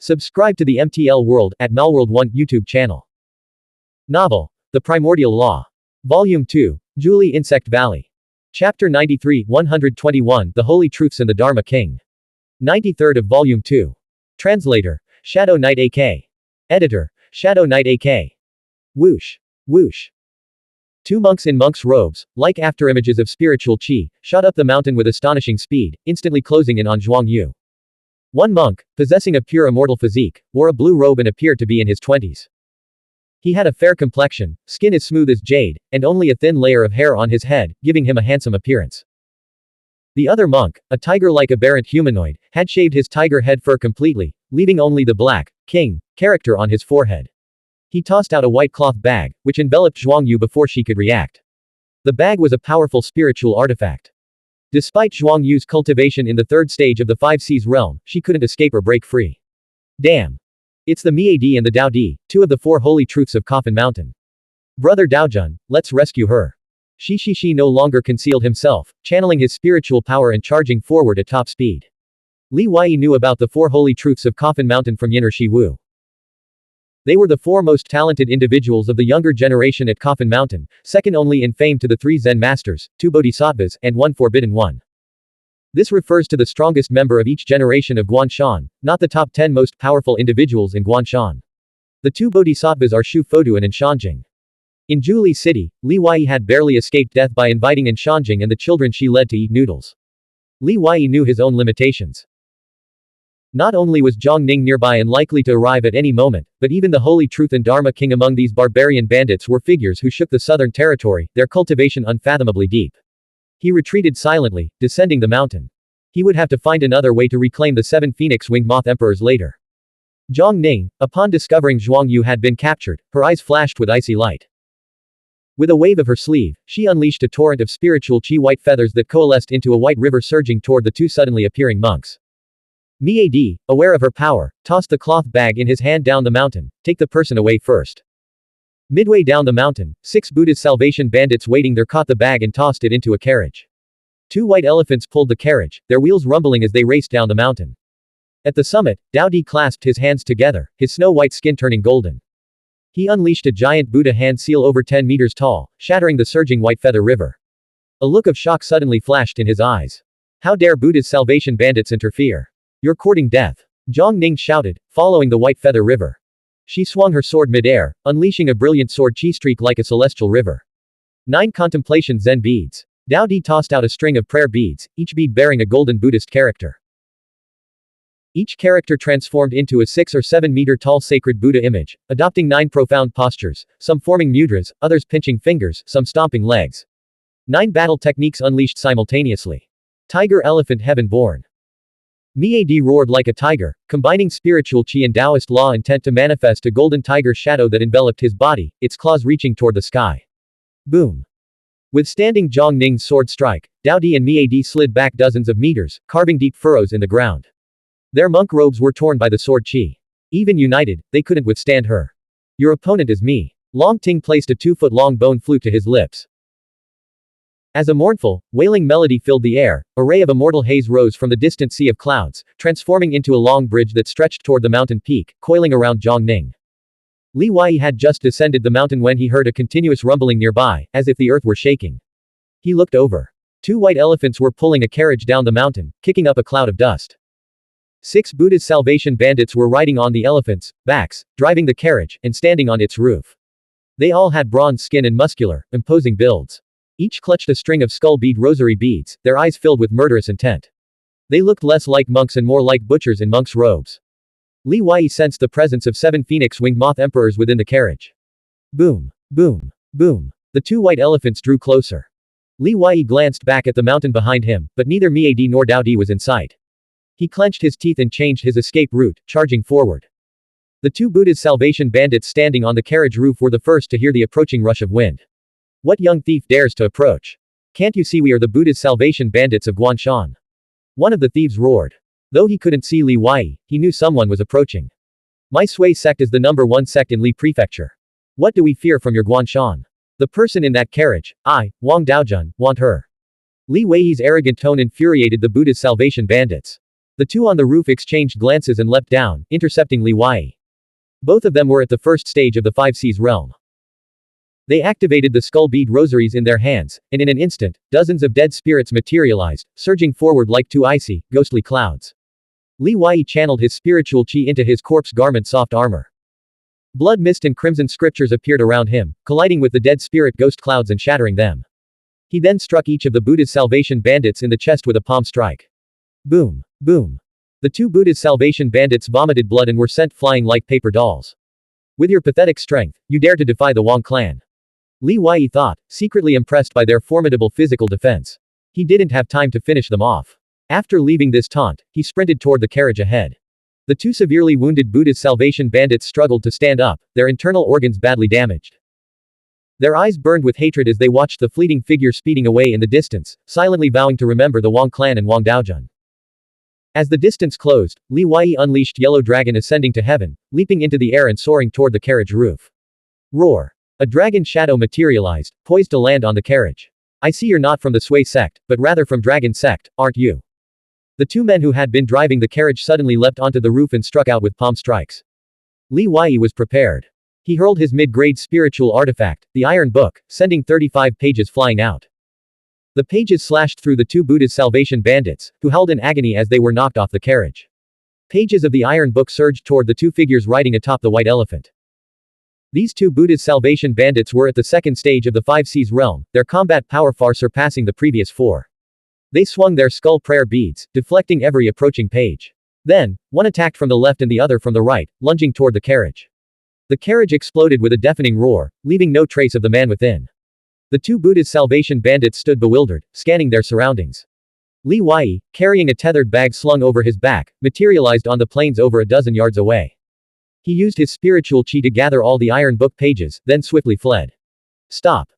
Subscribe to the MTL World at Malworld 1 YouTube channel. Novel, The Primordial Law. Volume 2, Julie Insect Valley. Chapter 93, 121, The Holy Truths and the Dharma King. 93rd of Volume 2. Translator, Shadow Knight AK. Editor, Shadow Knight AK. Whoosh. Whoosh. Two monks in monks' robes, like afterimages of spiritual qi, shot up the mountain with astonishing speed, instantly closing in on Xuanhuan. One monk, possessing a pure immortal physique, wore a blue robe and appeared to be in his 20s. He had a fair complexion, skin as smooth as jade, and only a thin layer of hair on his head, giving him a handsome appearance. The other monk, a tiger-like aberrant humanoid, had shaved his tiger head fur completely, leaving only the black, king, character on his forehead. He tossed out a white cloth bag, which enveloped Xuanhuan before she could react. The bag was a powerful spiritual artifact. Despite Xuanhuan's cultivation in the third stage of the Five Seas realm, she couldn't escape or break free. Damn. It's the Miadi and the Daodi, two of the four holy truths of Coffin Mountain. Brother Daojun, let's rescue her. Shi no longer concealed himself, channeling his spiritual power and charging forward at top speed. Li Wei knew about the four holy truths of Coffin Mountain from Yin'er Shi Wu. They were the four most talented individuals of the younger generation at Coffin Mountain, second only in fame to the three Zen masters, two bodhisattvas, and one forbidden one. This refers to the strongest member of each generation of Guanshan, not the top 10 most powerful individuals in Guanshan. The two bodhisattvas are Shu Foduan and Shanjing. In Zhuli City, Li Wei had barely escaped death by inviting in Shanjing and the children she led to eat noodles. Li Wei knew his own limitations. Not only was Jiang Ning nearby and likely to arrive at any moment, but even the Holy Truth and Dharma King among these barbarian bandits were figures who shook the southern territory, their cultivation unfathomably deep. He retreated silently, descending the mountain. He would have to find another way to reclaim the 7 phoenix-winged moth emperors later. Jiang Ning, upon discovering Xuanhuan had been captured, her eyes flashed with icy light. With a wave of her sleeve, she unleashed a torrent of spiritual qi white feathers that coalesced into a white river surging toward the two suddenly appearing monks. Miadi, aware of her power, tossed the cloth bag in his hand down the mountain. Take the person away first. Midway down the mountain, 6 Buddha's Salvation bandits waiting there caught the bag and tossed it into a carriage. 2 white elephants pulled the carriage, their wheels rumbling as they raced down the mountain. At the summit, Daodi clasped his hands together, his snow-white skin turning golden. He unleashed a giant Buddha hand seal over 10 meters tall, shattering the surging white feather river. A look of shock suddenly flashed in his eyes. How dare Buddha's Salvation bandits interfere? You're courting death. Jiang Ning shouted, following the white feather river. She swung her sword mid-air, unleashing a brilliant sword chi streak like a celestial river. 9 contemplation Zen beads. Daodi tossed out a string of prayer beads, each bead bearing a golden Buddhist character. Each character transformed into a 6 or 7 meter tall sacred Buddha image, adopting 9 profound postures, some forming mudras, others pinching fingers, some stomping legs. 9 battle techniques unleashed simultaneously. Tiger Elephant Heaven Born. Miadi roared like a tiger, combining spiritual qi and Taoist law intent to manifest a golden tiger shadow that enveloped his body, its claws reaching toward the sky. Boom. Withstanding Jiang Ning's sword strike, Daodi and Miadi slid back dozens of meters, carving deep furrows in the ground. Their monk robes were torn by the sword qi. Even united, they couldn't withstand her. Your opponent is me. Long Ting placed a 2-foot-long bone flute to his lips. As a mournful, wailing melody filled the air, a ray of immortal haze rose from the distant sea of clouds, transforming into a long bridge that stretched toward the mountain peak, coiling around Jiang Ning. Li Wei had just descended the mountain when he heard a continuous rumbling nearby, as if the earth were shaking. He looked over. 2 white elephants were pulling a carriage down the mountain, kicking up a cloud of dust. 6 Buddha's Salvation bandits were riding on the elephants' backs, driving the carriage, and standing on its roof. They all had bronze skin and muscular, imposing builds. Each clutched a string of skull bead rosary beads, their eyes filled with murderous intent. They looked less like monks and more like butchers in monks' robes. Li Wei sensed the presence of 7 phoenix-winged moth emperors within the carriage. Boom. Boom. Boom. The 2 white elephants drew closer. Li Wei glanced back at the mountain behind him, but neither Miadi nor Daodi was in sight. He clenched his teeth and changed his escape route, charging forward. The 2 Buddha's Salvation bandits standing on the carriage roof were the first to hear the approaching rush of wind. What young thief dares to approach? Can't you see we are the Buddha's Salvation bandits of Guanshan? One of the thieves roared. Though he couldn't see Li Wei, he knew someone was approaching. My Sui sect is the #1 sect in Li Prefecture. What do we fear from your Guanshan? The person in that carriage, I, Wang Daojun, want her. Li Wei's arrogant tone infuriated the Buddha's Salvation bandits. The two on the roof exchanged glances and leapt down, intercepting Li Wei. Both of them were at the first stage of the Five Seas realm. They activated the skull bead rosaries in their hands, and in an instant, dozens of dead spirits materialized, surging forward like two icy, ghostly clouds. Li Wei channeled his spiritual qi into his corpse garment soft armor. Blood mist and crimson scriptures appeared around him, colliding with the dead spirit ghost clouds and shattering them. He then struck each of the Buddha's Salvation bandits in the chest with a palm strike. Boom! Boom! The two Buddha's Salvation bandits vomited blood and were sent flying like paper dolls. With your pathetic strength, you dare to defy the Wang clan. Li Wei thought, secretly impressed by their formidable physical defense. He didn't have time to finish them off. After leaving this taunt, he sprinted toward the carriage ahead. The two severely wounded Buddha's Salvation bandits struggled to stand up, their internal organs badly damaged. Their eyes burned with hatred as they watched the fleeting figure speeding away in the distance, silently vowing to remember the Wang clan and Wang Daojun. As the distance closed, Li Wei unleashed Yellow Dragon ascending to heaven, leaping into the air and soaring toward the carriage roof. Roar! A dragon shadow materialized, poised to land on the carriage. I see you're not from the Sui sect, but rather from Dragon sect, aren't you? The two men who had been driving the carriage suddenly leapt onto the roof and struck out with palm strikes. Li Wei was prepared. He hurled his mid-grade spiritual artifact, the Iron Book, sending 35 pages flying out. The pages slashed through the two Buddha's Salvation bandits, who howled in agony as they were knocked off the carriage. Pages of the Iron Book surged toward the two figures riding atop the white elephant. These two Buddha's Salvation bandits were at the second stage of the Five Seas realm, their combat power far surpassing the previous four. They swung their skull prayer beads, deflecting every approaching page. Then, one attacked from the left and the other from the right, lunging toward the carriage. The carriage exploded with a deafening roar, leaving no trace of the man within. The two Buddha's Salvation bandits stood bewildered, scanning their surroundings. Li Wei, carrying a tethered bag slung over his back, materialized on the plains over a dozen yards away. He used his spiritual qi to gather all the Iron Book pages, then swiftly fled. Stop!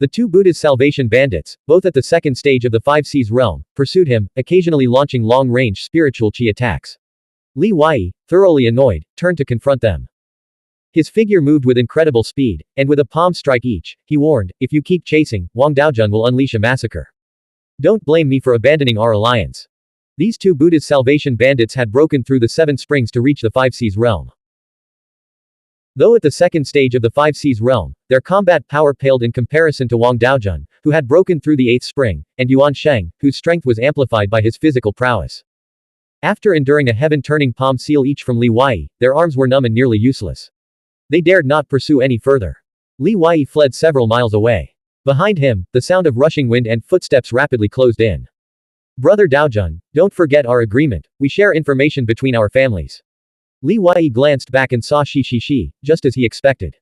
The two Buddha's Salvation bandits, both at the second stage of the Five Seas realm, pursued him, occasionally launching long-range spiritual qi attacks. Li Wei, thoroughly annoyed, turned to confront them. His figure moved with incredible speed, and with a palm strike each, he warned, if you keep chasing, Wang Daojun will unleash a massacre. Don't blame me for abandoning our alliance. These two Buddha's Salvation bandits had broken through the Seven Springs to reach the Five Seas realm. Though at the second stage of the Five Seas realm, their combat power paled in comparison to Wang Daojun, who had broken through the Eighth Spring, and Yuan Sheng, whose strength was amplified by his physical prowess. After enduring a heaven-turning palm seal each from Li Wei, their arms were numb and nearly useless. They dared not pursue any further. Li Wei fled several miles away. Behind him, the sound of rushing wind and footsteps rapidly closed in. Brother Daojun, don't forget our agreement, we share information between our families. Li Wei glanced back and saw Shi, just as he expected.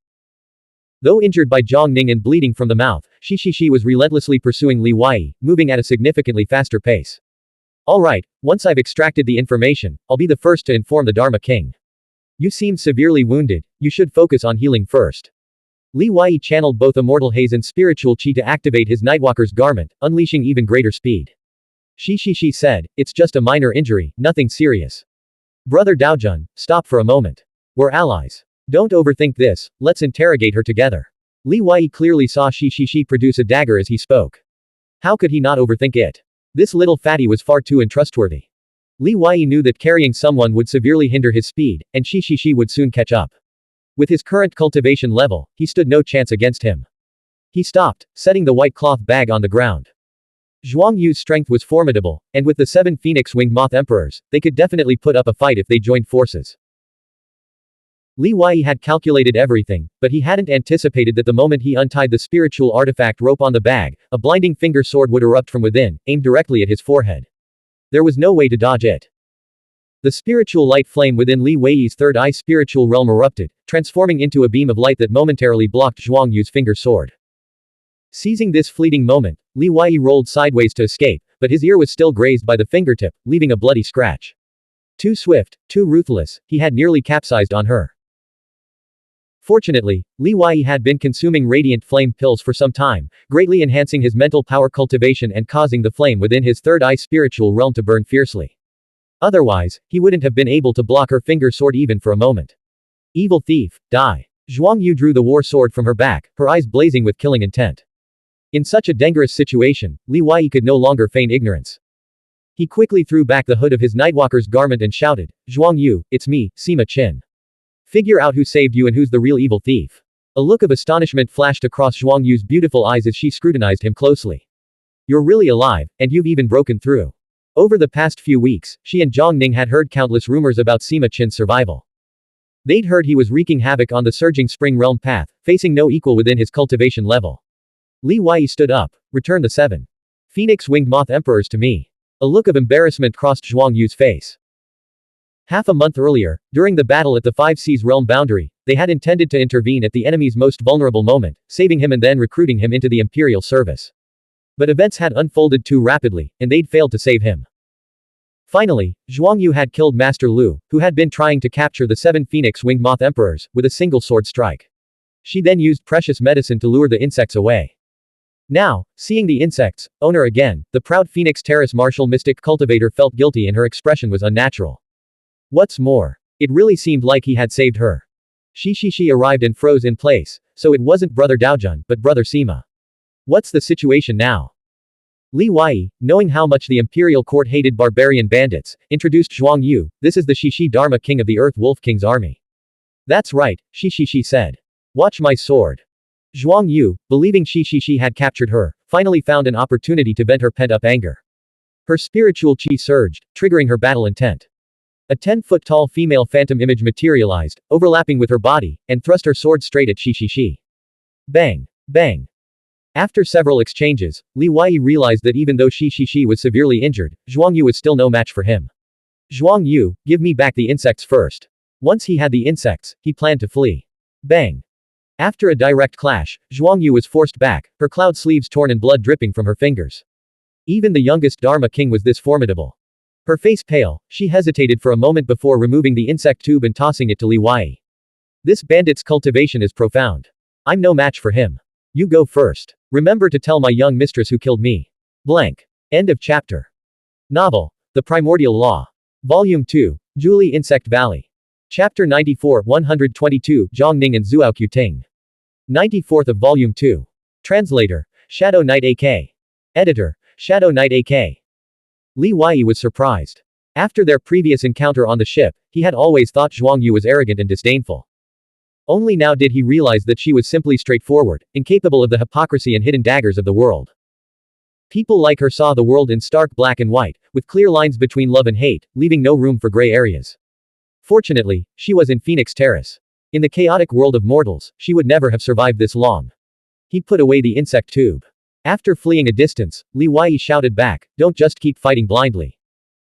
Though injured by Jiang Ning and bleeding from the mouth, Shi was relentlessly pursuing Li Wei, moving at a significantly faster pace. Alright, once I've extracted the information, I'll be the first to inform the Dharma King. You seem severely wounded, you should focus on healing first. Li Wei channeled both immortal haze and spiritual qi to activate his Nightwalker's garment, unleashing even greater speed. Shi said, it's just a minor injury, nothing serious. Brother Daojun, stop for a moment. We're allies. Don't overthink this, let's interrogate her together. Li Wei clearly saw Shi produce a dagger as he spoke. How could he not overthink it? This little fatty was far too untrustworthy. Li Wei knew that carrying someone would severely hinder his speed, and Shi would soon catch up. With his current cultivation level, he stood no chance against him. He stopped, setting the white cloth bag on the ground. Xuanhuan's strength was formidable, and with the 7 phoenix-winged moth emperors, they could definitely put up a fight if they joined forces. Li Wei had calculated everything, but he hadn't anticipated that the moment he untied the spiritual artifact rope on the bag, a blinding finger sword would erupt from within, aimed directly at his forehead. There was no way to dodge it. The spiritual light flame within Li Wei's third eye spiritual realm erupted, transforming into a beam of light that momentarily blocked Xuanhuan's finger sword. Seizing this fleeting moment, Li Wei rolled sideways to escape, but his ear was still grazed by the fingertip, leaving a bloody scratch. Too swift, too ruthless, he had nearly capsized on her. Fortunately, Li Wei had been consuming radiant flame pills for some time, greatly enhancing his mental power cultivation and causing the flame within his third eye spiritual realm to burn fiercely. Otherwise, he wouldn't have been able to block her finger sword even for a moment. Evil thief, die. Xuanhu drew the war sword from her back, her eyes blazing with killing intent. In such a dangerous situation, Li Wei could no longer feign ignorance. He quickly threw back the hood of his Nightwalker's garment and shouted, Zhuangyu, it's me, Sima Qin. Figure out who saved you and who's the real evil thief. A look of astonishment flashed across Zhuangyu's beautiful eyes as she scrutinized him closely. You're really alive, and you've even broken through. Over the past few weeks, she and Jiang Ning had heard countless rumors about Sima Qin's survival. They'd heard he was wreaking havoc on the surging spring realm path, facing no equal within his cultivation level. Li Wei stood up. Return the 7 Phoenix-winged moth emperors to me. A look of embarrassment crossed Zhuangyu's face. Half a month earlier, during the battle at the 5 Seas realm boundary, they had intended to intervene at the enemy's most vulnerable moment, saving him and then recruiting him into the imperial service. But events had unfolded too rapidly, and they'd failed to save him. Finally, Zhuangyu had killed Master Lu, who had been trying to capture the 7 Phoenix-winged moth emperors, with a single sword strike. She then used precious medicine to lure the insects away. Now, seeing the insects' owner again, the proud Phoenix Terrace martial mystic cultivator felt guilty and her expression was unnatural. What's more, it really seemed like he had saved her. Shi arrived and froze in place, so it wasn't Brother Daojun, but Brother Sima. What's the situation now? Li Wei, knowing how much the imperial court hated barbarian bandits, introduced Zhuangyu. This is the Shishi Dharma king of the Earth Wolf King's army. That's right, Shi said. Watch my sword. Zhuangyu, believing Shi had captured her, finally found an opportunity to vent her pent-up anger. Her spiritual chi surged, triggering her battle intent. A 10-foot-tall female phantom image materialized, overlapping with her body, and thrust her sword straight at Shi. Bang! Bang! After several exchanges, Li Wei realized that even though Shi was severely injured, Zhuangyu was still no match for him. Zhuangyu, give me back the insects first. Once he had the insects, he planned to flee. Bang! After a direct clash, Zhuangyu was forced back, her cloud sleeves torn and blood dripping from her fingers. Even the youngest Dharma king was this formidable. Her face pale, she hesitated for a moment before removing the insect tube and tossing it to Li Wei. This bandit's cultivation is profound. I'm no match for him. You go first. Remember to tell my young mistress who killed me. Blank. End of chapter. Novel, The Primordial Law. Volume 2, Zhuili Insect Valley. Chapter 94, 122, Jiang Ning and Zuoqiu Ting. 94th of Volume 2. Translator, Shadow Knight AK. Editor, Shadow Knight AK. Li Wei was surprised. After their previous encounter on the ship, he had always thought Zhuangyu was arrogant and disdainful. Only now did he realize that she was simply straightforward, incapable of the hypocrisy and hidden daggers of the world. People like her saw the world in stark black and white, with clear lines between love and hate, leaving no room for gray areas. Fortunately, she was in Phoenix Terrace. In the chaotic world of mortals, she would never have survived this long. He put away the insect tube. After fleeing a distance, Li Wei shouted back, don't just keep fighting blindly.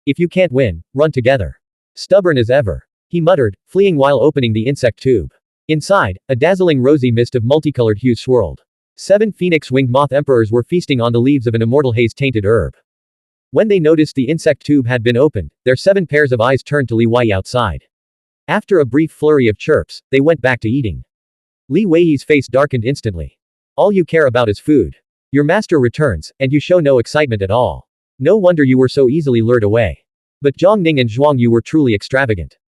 If you can't win, run together. Stubborn as ever. He muttered, fleeing while opening the insect tube. Inside, a dazzling rosy mist of multicolored hues swirled. 7 phoenix-winged moth emperors were feasting on the leaves of an immortal haze-tainted herb. When they noticed the insect tube had been opened, their 7 pairs of eyes turned to Li Wei outside. After a brief flurry of chirps, they went back to eating. Li Wei's face darkened instantly. All you care about is food. Your master returns, and you show no excitement at all. No wonder you were so easily lured away. But Jiang Ning and Zhuangyu were truly extravagant.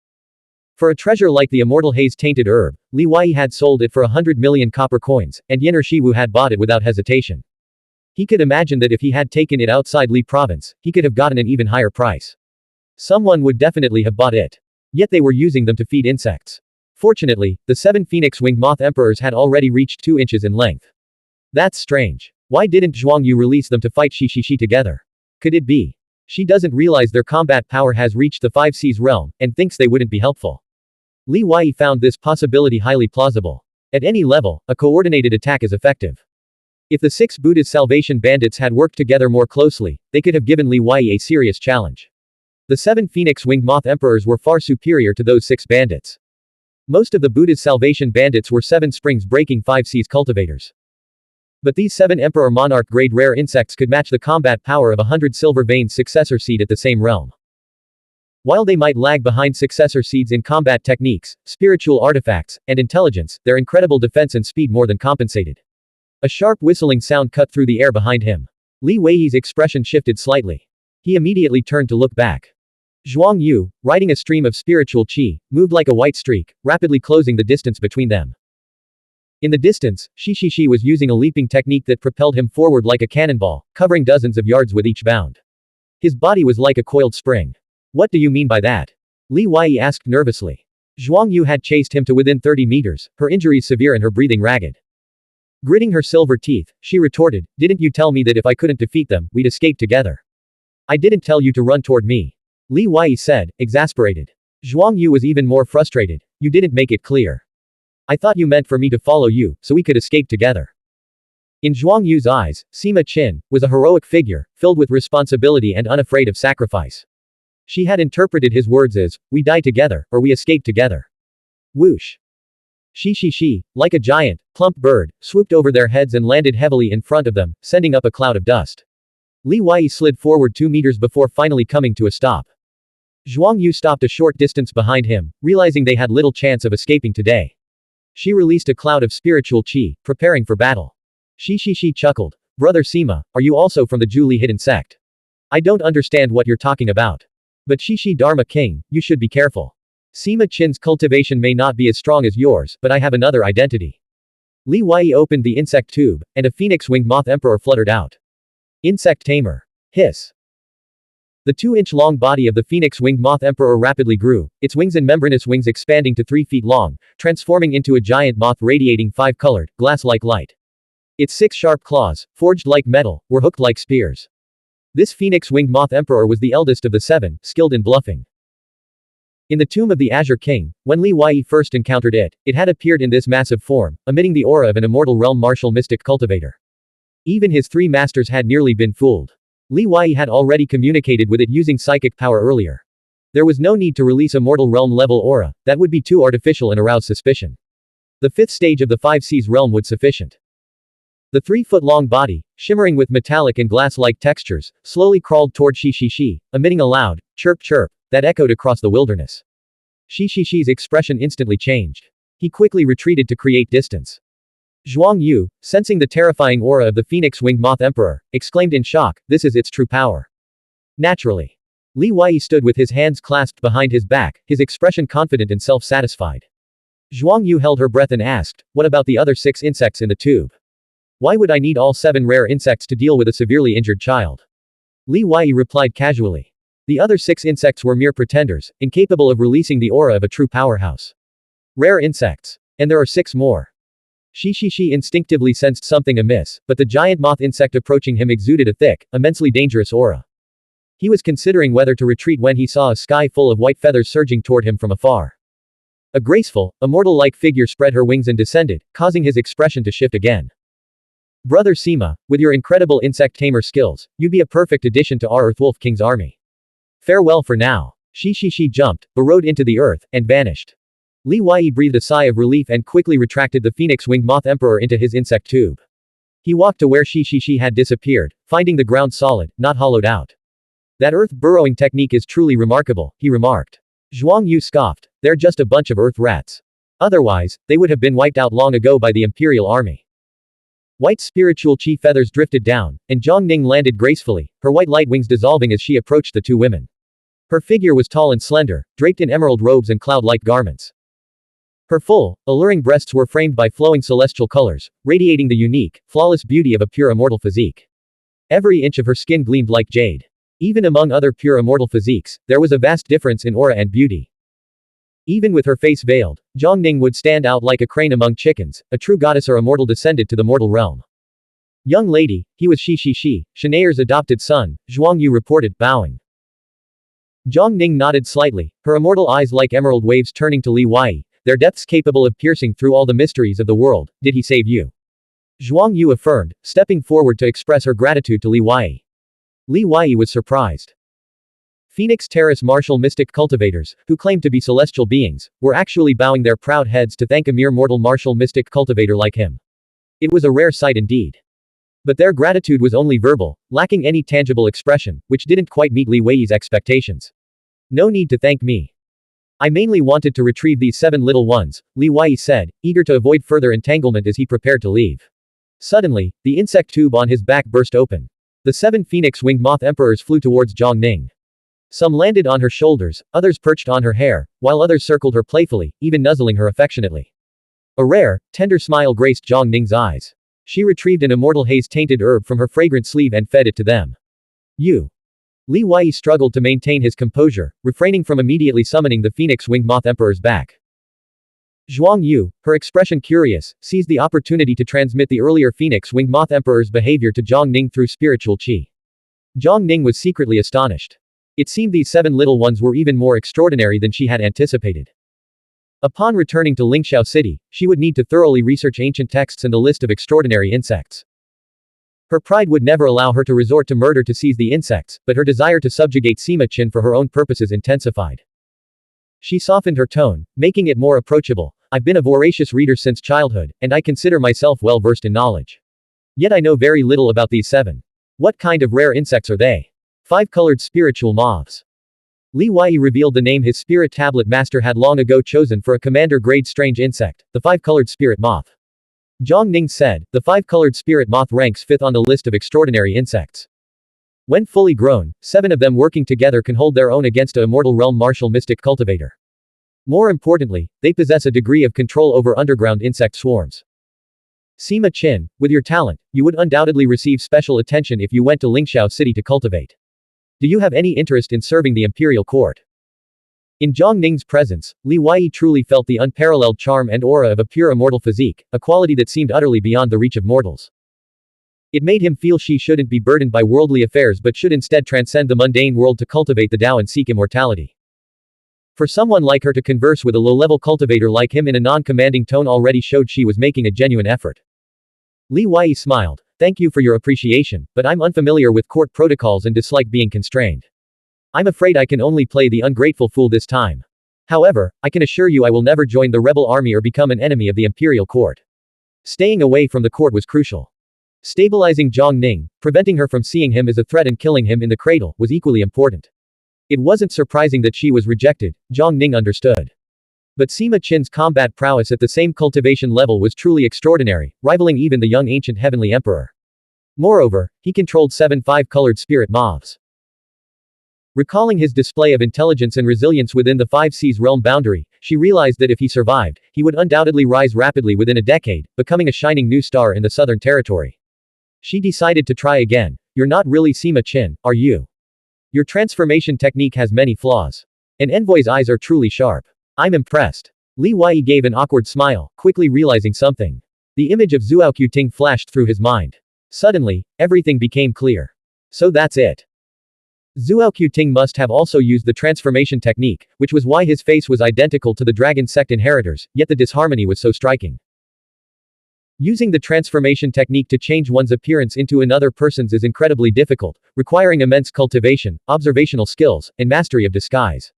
For a treasure like the immortal haze-tainted herb, Li Wei had sold it for 100 million copper coins, and Yin or Shiwu had bought it without hesitation. He could imagine that if he had taken it outside Li province, he could have gotten an even higher price. Someone would definitely have bought it. Yet they were using them to feed insects. Fortunately, the 7 phoenix-winged moth emperors had already reached 2 inches in length. That's strange. Why didn't Zhuangyu release them to fight Shi together? Could it be? She doesn't realize their combat power has reached the 5 Seas realm, and thinks they wouldn't be helpful. Li Wei found this possibility highly plausible. At any level, a coordinated attack is effective. If the 6 Buddhist Salvation bandits had worked together more closely, they could have given Li Wei a serious challenge. The 7 phoenix-winged moth emperors were far superior to those 6 bandits. Most of the Buddhist Salvation bandits were 7 springs breaking 5 Seas cultivators. But these 7 Emperor Monarch grade rare insects could match the combat power of 100 Silver Veins successor seed at the same realm. While they might lag behind successor seeds in combat techniques, spiritual artifacts, and intelligence, their incredible defense and speed more than compensated. A sharp whistling sound cut through the air behind him. Li Wei's expression shifted slightly. He immediately turned to look back. Zhuangyu, riding a stream of spiritual qi, moved like a white streak, rapidly closing the distance between them. In the distance, Shi was using a leaping technique that propelled him forward like a cannonball, covering dozens of yards with each bound. His body was like a coiled spring. What do you mean by that? Li Wei asked nervously. Xuanhuan had chased him to within 30 meters, her injuries severe and her breathing ragged. Gritting her silver teeth, she retorted, didn't you tell me that if I couldn't defeat them, we'd escape together? I didn't tell you to run toward me. Li Wei said, exasperated. Xuanhuan was even more frustrated. You didn't make it clear. I thought you meant for me to follow you, so we could escape together. In Xuanhuan's eyes, Sima Qin was a heroic figure, filled with responsibility and unafraid of sacrifice. She had interpreted his words as, we die together, or we escape together. Whoosh. Shi, like a giant, plump bird, swooped over their heads and landed heavily in front of them, sending up a cloud of dust. Li Wei slid forward 2 meters before finally coming to a stop. Xuanhuan stopped a short distance behind him, realizing they had little chance of escaping today. She released a cloud of spiritual qi, preparing for battle. Shi chuckled. Brother Sima, are you also from the Zhuli hidden sect? I don't understand what you're talking about. But Dharma King, you should be careful. Sima Qin's cultivation may not be as strong as yours, but I have another identity. Li Wei opened the insect tube, and a phoenix-winged moth emperor fluttered out. Insect tamer. Hiss. The 2-inch-long body of the phoenix-winged moth emperor rapidly grew, its wings and membranous wings expanding to 3 feet long, transforming into a giant moth radiating 5-colored, glass-like light. Its 6 sharp claws, forged like metal, were hooked like spears. This phoenix-winged moth emperor was the eldest of the 7, skilled in bluffing. In the tomb of the Azure King, when Li Wei first encountered it, it had appeared in this massive form, emitting the aura of an immortal realm martial mystic cultivator. Even his 3 masters had nearly been fooled. Li Wei had already communicated with it using psychic power earlier. There was no need to release a mortal realm level aura, that would be too artificial and arouse suspicion. The 5th stage of the 5 Seas realm would sufficient. The 3-foot-long body, shimmering with metallic and glass-like textures, slowly crawled toward Shi, emitting a loud, chirp, that echoed across the wilderness. Shi's expression instantly changed. He quickly retreated to create distance. Xuanhuan, sensing the terrifying aura of the phoenix-winged moth emperor, exclaimed in shock, this is its true power. Naturally. Li Wei stood with his hands clasped behind his back, his expression confident and self-satisfied. Xuanhuan held her breath and asked, what about the other 6 insects in the tube? Why would I need all 7 rare insects to deal with a severely injured child? Li Wei replied casually. The other 6 insects were mere pretenders, incapable of releasing the aura of a true powerhouse. Rare insects. And there are 6 more. Shi instinctively sensed something amiss, but the giant moth insect approaching him exuded a thick, immensely dangerous aura. He was considering whether to retreat when he saw a sky full of white feathers surging toward him from afar. A graceful, immortal-like figure spread her wings and descended, causing his expression to shift again. Brother Sima, with your incredible insect tamer skills, you'd be a perfect addition to our Earthwolf King's army. Farewell for now. Shi jumped, burrowed into the earth, and vanished. Li Wei breathed a sigh of relief and quickly retracted the phoenix-winged moth emperor into his insect tube. He walked to where Shi had disappeared, finding the ground solid, not hollowed out. That earth burrowing technique is truly remarkable, he remarked. Xuanhuan scoffed, they're just a bunch of earth rats. Otherwise, they would have been wiped out long ago by the imperial army. White spiritual qi feathers drifted down, and Jiang Ning landed gracefully, her white light wings dissolving as she approached the 2 women. Her figure was tall and slender, draped in emerald robes and cloud-like garments. Her full, alluring breasts were framed by flowing celestial colors, radiating the unique, flawless beauty of a pure immortal physique. Every inch of her skin gleamed like jade. Even among other pure immortal physiques, there was a vast difference in aura and beauty. Even with her face veiled, Jiang Ning would stand out like a crane among chickens, a true goddess or immortal descended to the mortal realm. Young lady, he was Shi, Shanaer's adopted son, Xuanhuan reported, bowing. Jiang Ning nodded slightly, her immortal eyes like emerald waves turning to Li Wei, their depths capable of piercing through all the mysteries of the world, did he save you? Xuanhuan affirmed, stepping forward to express her gratitude to Li Wei. Li Wei was surprised. Phoenix Terrace martial mystic cultivators, who claimed to be celestial beings, were actually bowing their proud heads to thank a mere mortal martial mystic cultivator like him. It was a rare sight indeed. But their gratitude was only verbal, lacking any tangible expression, which didn't quite meet Li Wei's expectations. No need to thank me. I mainly wanted to retrieve these 7 little ones, Li Wei said, eager to avoid further entanglement as he prepared to leave. Suddenly, the insect tube on his back burst open. The 7 phoenix-winged moth emperors flew towards Jiang Ning. Some landed on her shoulders, others perched on her hair, while others circled her playfully, even nuzzling her affectionately. A rare, tender smile graced Jiang Ning's eyes. She retrieved an immortal haze-tainted herb from her fragrant sleeve and fed it to them. You. Li Wei struggled to maintain his composure, refraining from immediately summoning the phoenix-winged moth emperors back. Zhuang Yu, her expression curious, seized the opportunity to transmit the earlier phoenix-winged moth emperor's behavior to Jiang Ning through spiritual qi. Jiang Ning was secretly astonished. It seemed these 7 little ones were even more extraordinary than she had anticipated. Upon returning to Lingxiao City, she would need to thoroughly research ancient texts and the list of extraordinary insects. Her pride would never allow her to resort to murder to seize the insects, but her desire to subjugate Sima Qin for her own purposes intensified. She softened her tone, making it more approachable. I've been a voracious reader since childhood, and I consider myself well versed in knowledge. Yet I know very little about these 7. What kind of rare insects are they? 5-colored spiritual moths. Li Wei revealed the name his spirit tablet master had long ago chosen for a commander-grade strange insect, the 5-colored spirit moth. Jiang Ning said, the 5-colored spirit moth ranks 5th on the list of extraordinary insects. When fully grown, 7 of them working together can hold their own against a immortal realm martial mystic cultivator. More importantly, they possess a degree of control over underground insect swarms. Sima Qin, with your talent, you would undoubtedly receive special attention if you went to Lingxiao City to cultivate. Do you have any interest in serving the imperial court? In Jiang Ning's presence, Li Wei truly felt the unparalleled charm and aura of a pure immortal physique, a quality that seemed utterly beyond the reach of mortals. It made him feel she shouldn't be burdened by worldly affairs but should instead transcend the mundane world to cultivate the Tao and seek immortality. For someone like her to converse with a low-level cultivator like him in a non-commanding tone already showed she was making a genuine effort. Li Wei smiled. Thank you for your appreciation, but I'm unfamiliar with court protocols and dislike being constrained. I'm afraid I can only play the ungrateful fool this time. However, I can assure you I will never join the rebel army or become an enemy of the imperial court. Staying away from the court was crucial. Stabilizing Jiang Ning, preventing her from seeing him as a threat and killing him in the cradle, was equally important. It wasn't surprising that she was rejected, Jiang Ning understood. But Sima Qin's combat prowess at the same cultivation level was truly extraordinary, rivaling even the young ancient heavenly emperor. Moreover, he controlled 7 5-colored spirit moths. Recalling his display of intelligence and resilience within the 5 Seas realm boundary, she realized that if he survived, he would undoubtedly rise rapidly within a decade, becoming a shining new star in the southern territory. She decided to try again. You're not really Sima Qin, are you? Your transformation technique has many flaws. An envoy's eyes are truly sharp. I'm impressed. Li Wei gave an awkward smile, quickly realizing something. The image of Zuoqiu flashed through his mind. Suddenly, everything became clear. So that's it. Zuoqiu must have also used the transformation technique, which was why his face was identical to the Dragon Sect inheritors, yet the disharmony was so striking. Using the transformation technique to change one's appearance into another person's is incredibly difficult, requiring immense cultivation, observational skills, and mastery of disguise.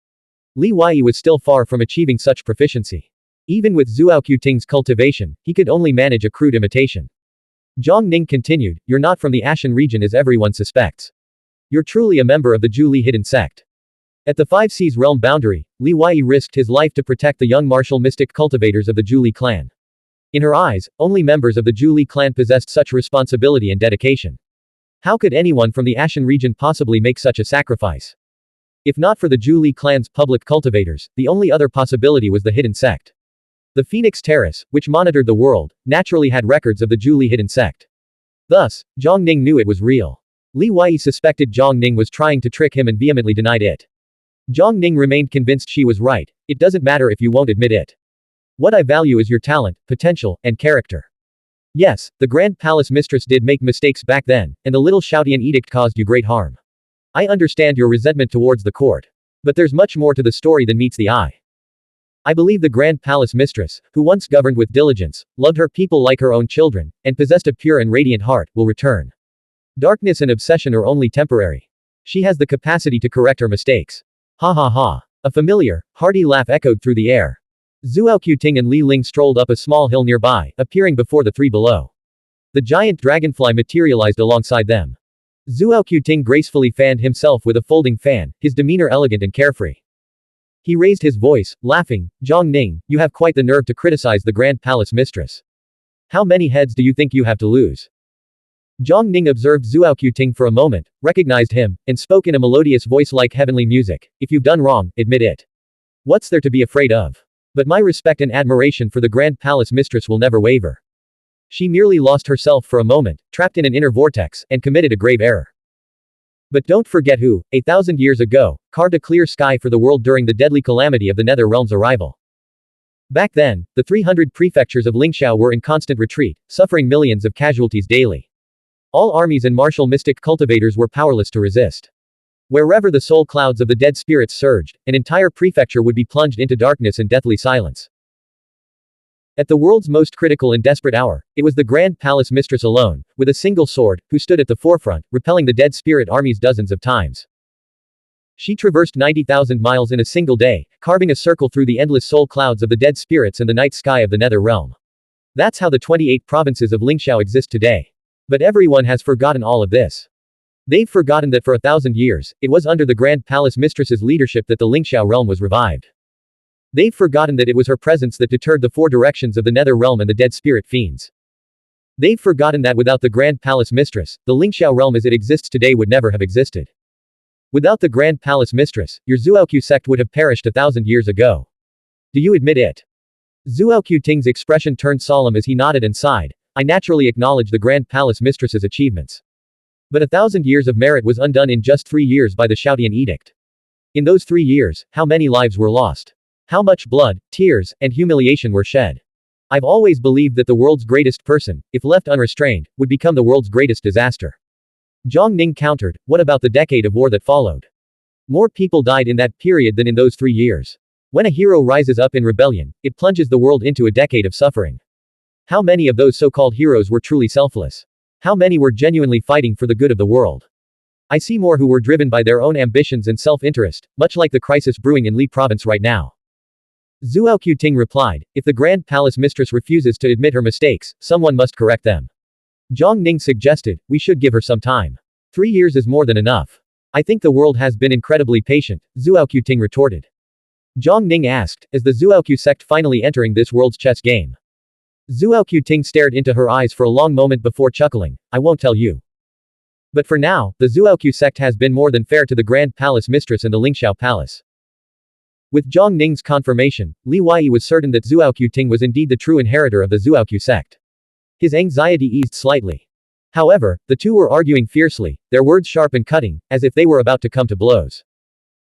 Li Wei was still far from achieving such proficiency. Even with Zuoqiu cultivation, he could only manage a crude imitation. Jiang Ning continued, you're not from the Ashen region as everyone suspects. You're truly a member of the Zhu Li hidden sect. At the 5 Seas realm boundary, Li Wei risked his life to protect the young martial mystic cultivators of the Zhu Li clan. In her eyes, only members of the Zhu Li clan possessed such responsibility and dedication. How could anyone from the Ashen region possibly make such a sacrifice? If not for the Zhu Li clan's public cultivators, the only other possibility was the hidden sect. The Phoenix Terrace, which monitored the world, naturally had records of the Zhu Li hidden sect. Thus, Jiang Ning knew it was real. Li Wei suspected Jiang Ning was trying to trick him and vehemently denied it. Jiang Ning remained convinced she was right. It doesn't matter if you won't admit it. What I value is your talent, potential, and character. Yes, the Grand Palace Mistress did make mistakes back then, and the little Shoutian edict caused you great harm. I understand your resentment towards the court. But there's much more to the story than meets the eye. I believe the Grand Palace Mistress, who once governed with diligence, loved her people like her own children, and possessed a pure and radiant heart, will return. Darkness and obsession are only temporary. She has the capacity to correct her mistakes. Ha ha ha. A familiar, hearty laugh echoed through the air. Zuoqiu and Li Ling strolled up a small hill nearby, appearing before the 3 below. The giant dragonfly materialized alongside them. Zuoqiu gracefully fanned himself with a folding fan, his demeanor elegant and carefree. He raised his voice, laughing, Jiang Ning, you have quite the nerve to criticize the Grand Palace Mistress. How many heads do you think you have to lose? Jiang Ning observed Zuoqiu for a moment, recognized him, and spoke in a melodious voice like heavenly music. If you've done wrong, admit it. What's there to be afraid of? But my respect and admiration for the Grand Palace Mistress will never waver. She merely lost herself for a moment, trapped in an inner vortex, and committed a grave error. But don't forget who, 1,000 years ago, carved a clear sky for the world during the deadly calamity of the Nether Realm's arrival. Back then, the 300 prefectures of Lingxiao were in constant retreat, suffering millions of casualties daily. All armies and martial mystic cultivators were powerless to resist. Wherever the soul clouds of the dead spirits surged, an entire prefecture would be plunged into darkness and deathly silence. At the world's most critical and desperate hour, it was the Grand Palace Mistress alone, with a single sword, who stood at the forefront, repelling the dead spirit armies dozens of times. She traversed 90,000 miles in a single day, carving a circle through the endless soul clouds of the dead spirits and the night sky of the Nether Realm. That's how the 28 provinces of Lingxiao exist today. But everyone has forgotten all of this. They've forgotten that for 1,000 years, it was under the Grand Palace Mistress's leadership that the Lingxiao realm was revived. They've forgotten that it was her presence that deterred the four directions of the Nether Realm and the dead spirit fiends. They've forgotten that without the Grand Palace Mistress, the Lingxiao realm as it exists today would never have existed. Without the Grand Palace Mistress, your Zuoqiu sect would have perished 1,000 years ago. Do you admit it? Zuoqiu Ting's expression turned solemn as he nodded and sighed. I naturally acknowledge the Grand Palace Mistress's achievements. But 1,000 years of merit was undone in just 3 years by the Shoutian Edict. In those 3 years, how many lives were lost? How much blood, tears, and humiliation were shed? I've always believed that the world's greatest person, if left unrestrained, would become the world's greatest disaster. Jiang Ning countered, what about the decade of war that followed? More people died in that period than in those 3 years. When a hero rises up in rebellion, it plunges the world into a decade of suffering. How many of those so-called heroes were truly selfless? How many were genuinely fighting for the good of the world? I see more who were driven by their own ambitions and self-interest, much like the crisis brewing in Li province right now. Zuoqiu Ting replied, if the Grand Palace Mistress refuses to admit her mistakes, someone must correct them. Jiang Ning suggested, we should give her some time. 3 years is more than enough. I think the world has been incredibly patient, Zuoqiu Ting retorted. Jiang Ning asked, is the Zuoqiu sect finally entering this world's chess game? Zuoqiu Ting stared into her eyes for a long moment before chuckling, I won't tell you. But for now, the Zuoqiu sect has been more than fair to the Grand Palace Mistress and the Lingxiao Palace. With Jiang Ning's confirmation, Li Wei was certain that Zuoqiu Ting was indeed the true inheritor of the Zuoqiu sect. His anxiety eased slightly. However, the two were arguing fiercely, their words sharp and cutting, as if they were about to come to blows.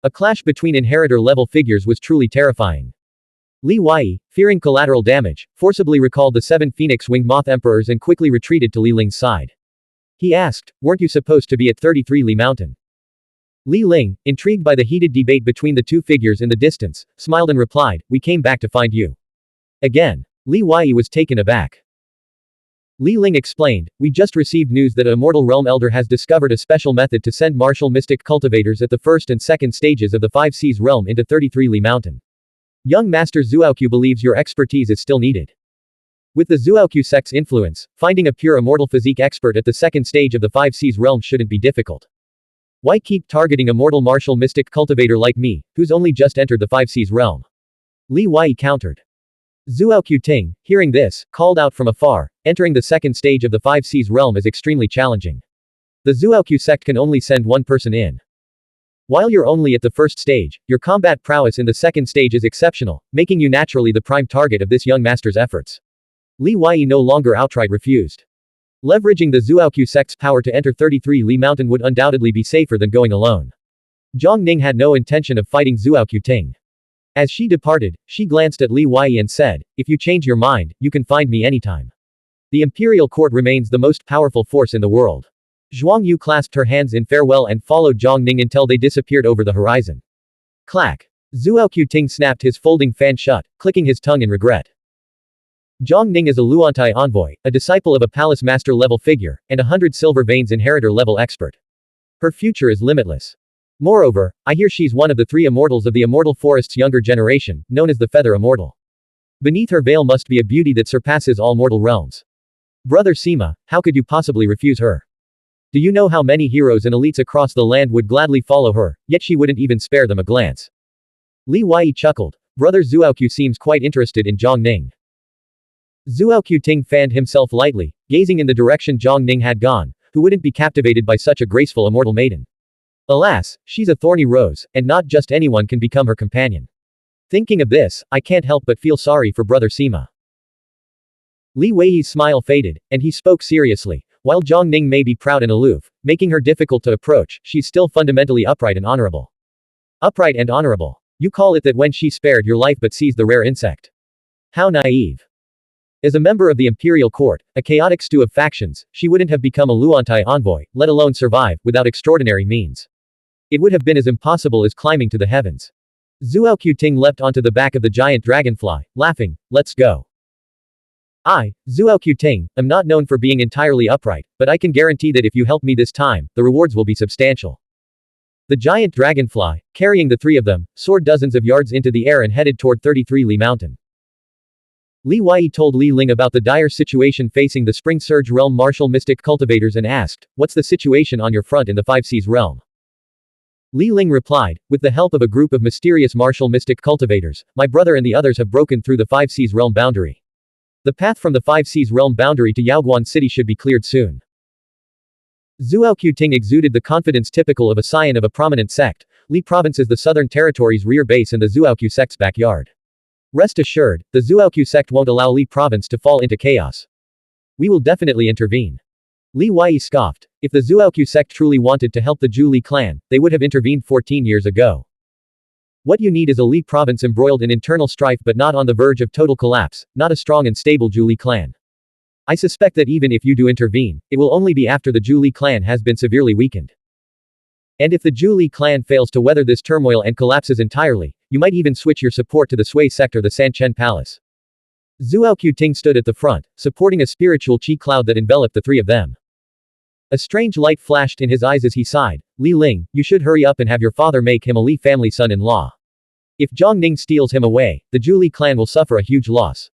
A clash between inheritor-level figures was truly terrifying. Li Wei, fearing collateral damage, forcibly recalled the 7 phoenix-winged moth emperors and quickly retreated to Li Ling's side. He asked, weren't you supposed to be at 33 Li Mountain? Li Ling, intrigued by the heated debate between the two figures in the distance, smiled and replied, we came back to find you. Again. Li Wei was taken aback. Li Ling explained, we just received news that a Immortal Realm Elder has discovered a special method to send martial mystic cultivators at the first and second stages of the 5 Seas realm into 33 Li Mountain. Young Master Zuoqiu believes your expertise is still needed. With the Zuoqiu sect's influence, finding a pure immortal physique expert at the second stage of the 5 Seas realm shouldn't be difficult. Why keep targeting a mortal martial mystic cultivator like me, who's only just entered the 5 Seas realm? Li Wei countered. Zuoqiu Ting, hearing this, called out from afar, entering the second stage of the 5 Seas realm is extremely challenging. The Zuoqiu sect can only send one person in. While you're only at the first stage, your combat prowess in the second stage is exceptional, making you naturally the prime target of this young master's efforts. Li Wei no longer outright refused. Leveraging the Zuoqiu sect's power to enter 33 Li Mountain would undoubtedly be safer than going alone. Jiang Ning had no intention of fighting Zuoqiu Ting. As she departed, she glanced at Li Wei and said, if you change your mind, you can find me anytime. The imperial court remains the most powerful force in the world. Xuanhuan clasped her hands in farewell and followed Jiang Ning until they disappeared over the horizon. Clack. Zuoqiu Ting snapped his folding fan shut, clicking his tongue in regret. Jiang Ning is a Luantai envoy, a disciple of a palace master level figure, and 100 silver veins inheritor level expert. Her future is limitless. Moreover, I hear she's one of the 3 immortals of the Immortal Forest's younger generation, known as the Feather Immortal. Beneath her veil must be a beauty that surpasses all mortal realms. Brother Sima, how could you possibly refuse her? Do you know how many heroes and elites across the land would gladly follow her, yet she wouldn't even spare them a glance? Li Wei chuckled. Brother Zuoqiu seems quite interested in Jiang Ning. Zuoqiu Ting fanned himself lightly, gazing in the direction Jiang Ning had gone, who wouldn't be captivated by such a graceful immortal maiden. Alas, she's a thorny rose, and not just anyone can become her companion. Thinking of this, I can't help but feel sorry for Brother Sima. Li Wei's smile faded, and he spoke seriously, While Jiang Ning may be proud and aloof, making her difficult to approach, she's still fundamentally upright and honorable. Upright and honorable. You call it that when she spared your life but seized the rare insect. How naive. As a member of the imperial court, a chaotic stew of factions, she wouldn't have become a Luantai envoy, let alone survive, without extraordinary means. It would have been as impossible as climbing to the heavens. Zuoqiu leapt onto the back of the giant dragonfly, laughing, let's go. I, Zuoqiu, am not known for being entirely upright, but I can guarantee that if you help me this time, the rewards will be substantial. The giant dragonfly, carrying the three of them, soared dozens of yards into the air and headed toward 33 Li Mountain. Li Wei told Li Ling about the dire situation facing the Spring Surge Realm martial mystic cultivators and asked, what's the situation on your front in the Five Seas realm? Li Ling replied, with the help of a group of mysterious martial mystic cultivators, my brother and the others have broken through the Five Seas realm boundary. The path from the Five Seas realm boundary to Yaoguan City should be cleared soon. Zuoqiu exuded the confidence typical of a scion of a prominent sect. Li Province is the Southern Territory's rear base and the Zuoqiu Sect's backyard. Rest assured, the Zuoqiu Sect won't allow Li Province to fall into chaos. We will definitely intervene. Li Wei scoffed. If the Zuoqiu Sect truly wanted to help the Zhu Li clan, they would have intervened 14 years ago. What you need is a Li Province embroiled in internal strife but not on the verge of total collapse, not a strong and stable Zhu Li clan. I suspect that even if you do intervene, it will only be after the Zhu Li clan has been severely weakened. And if the Zhu Li clan fails to weather this turmoil and collapses entirely, you might even switch your support to the Sui sector, the Sanchen Palace. Zuoqiu stood at the front, supporting a spiritual qi cloud that enveloped the three of them. A strange light flashed in his eyes as he sighed, Li Ling, you should hurry up and have your father make him a Li family son-in-law. If Jiang Ning steals him away, the Zhu Li clan will suffer a huge loss.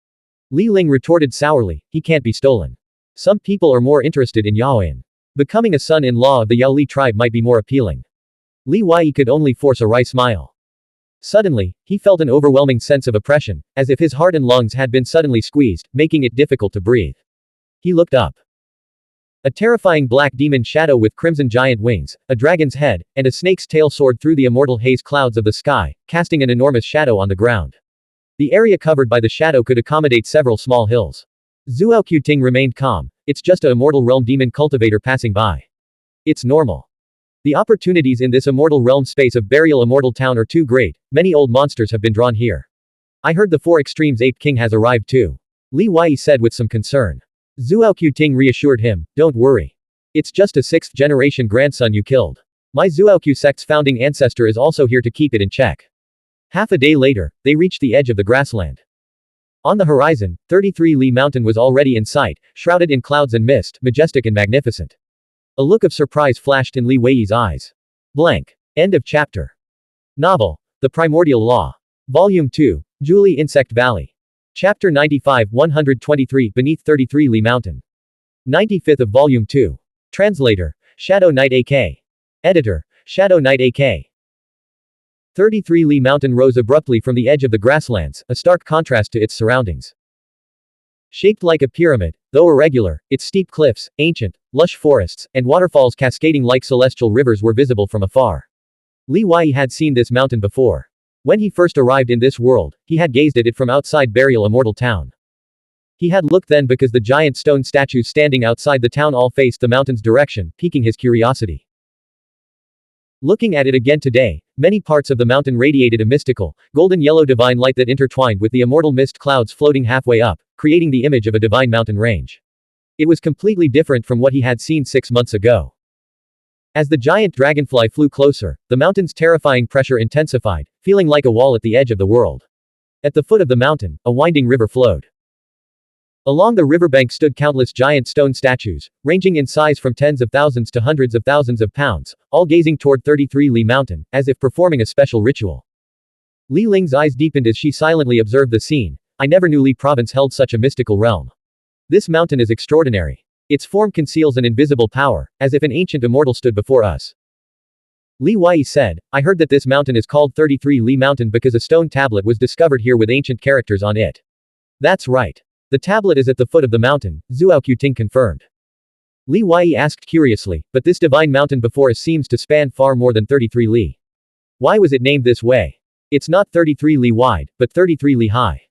Li Ling retorted sourly, he can't be stolen. Some people are more interested in Yaoan. Becoming a son-in-law of the Yao Li tribe might be more appealing. Li Wei could only force a wry smile. Suddenly, he felt an overwhelming sense of oppression, as if his heart and lungs had been suddenly squeezed, making it difficult to breathe. He looked up. A terrifying black demon shadow with crimson giant wings, a dragon's head, and a snake's tail soared through the immortal haze clouds of the sky, casting an enormous shadow on the ground. The area covered by the shadow could accommodate several small hills. Zuoqiu remained calm, it's just a immortal realm demon cultivator passing by. It's normal. The opportunities in this immortal realm space of burial immortal town are too great, many old monsters have been drawn here. I heard the Four Extremes Ape King has arrived too. Li Wei said with some concern. Zuoqiu reassured him, don't worry. It's just a 6th generation grandson you killed. My Zuoqiu sect's founding ancestor is also here to keep it in check. Half a day later, they reached the edge of the grassland. On the horizon, 33 Li Mountain was already in sight, shrouded in clouds and mist, majestic and magnificent. A look of surprise flashed in Li Wei's eyes. Blank. End of chapter. Novel. The Primordial Law. Volume 2. Julie Insect Valley. Chapter 95 123 Beneath 33 Li Mountain. 95th of Volume 2. Translator. Shadow Knight AK. Editor. Shadow Knight AK. 33 Li Mountain rose abruptly from the edge of the grasslands, a stark contrast to its surroundings. Shaped like a pyramid, though irregular, its steep cliffs, ancient, lush forests, and waterfalls cascading like celestial rivers were visible from afar. Li Wei had seen this mountain before. When he first arrived in this world, he had gazed at it from outside Burial Immortal Town. He had looked then because the giant stone statues standing outside the town all faced the mountain's direction, piquing his curiosity. Looking at it again today, many parts of the mountain radiated a mystical, golden-yellow divine light that intertwined with the immortal mist clouds floating halfway up, creating the image of a divine mountain range. It was completely different from what he had seen 6 months ago. As the giant dragonfly flew closer, the mountain's terrifying pressure intensified, feeling like a wall at the edge of the world. At the foot of the mountain, a winding river flowed. Along the riverbank stood countless giant stone statues, ranging in size from tens of thousands to hundreds of thousands of pounds, all gazing toward 33 Li Mountain, as if performing a special ritual. Li Ling's eyes deepened as she silently observed the scene. I never knew Li Province held such a mystical realm. This mountain is extraordinary. Its form conceals an invisible power, as if an ancient immortal stood before us. Li Wei said, I heard that this mountain is called 33 Li Mountain because a stone tablet was discovered here with ancient characters on it. That's right. The tablet is at the foot of the mountain, Zuoqiu confirmed. Li Wei asked curiously, but this divine mountain before us seems to span far more than 33 li. Why was it named this way? It's not 33 li wide, but 33 li high.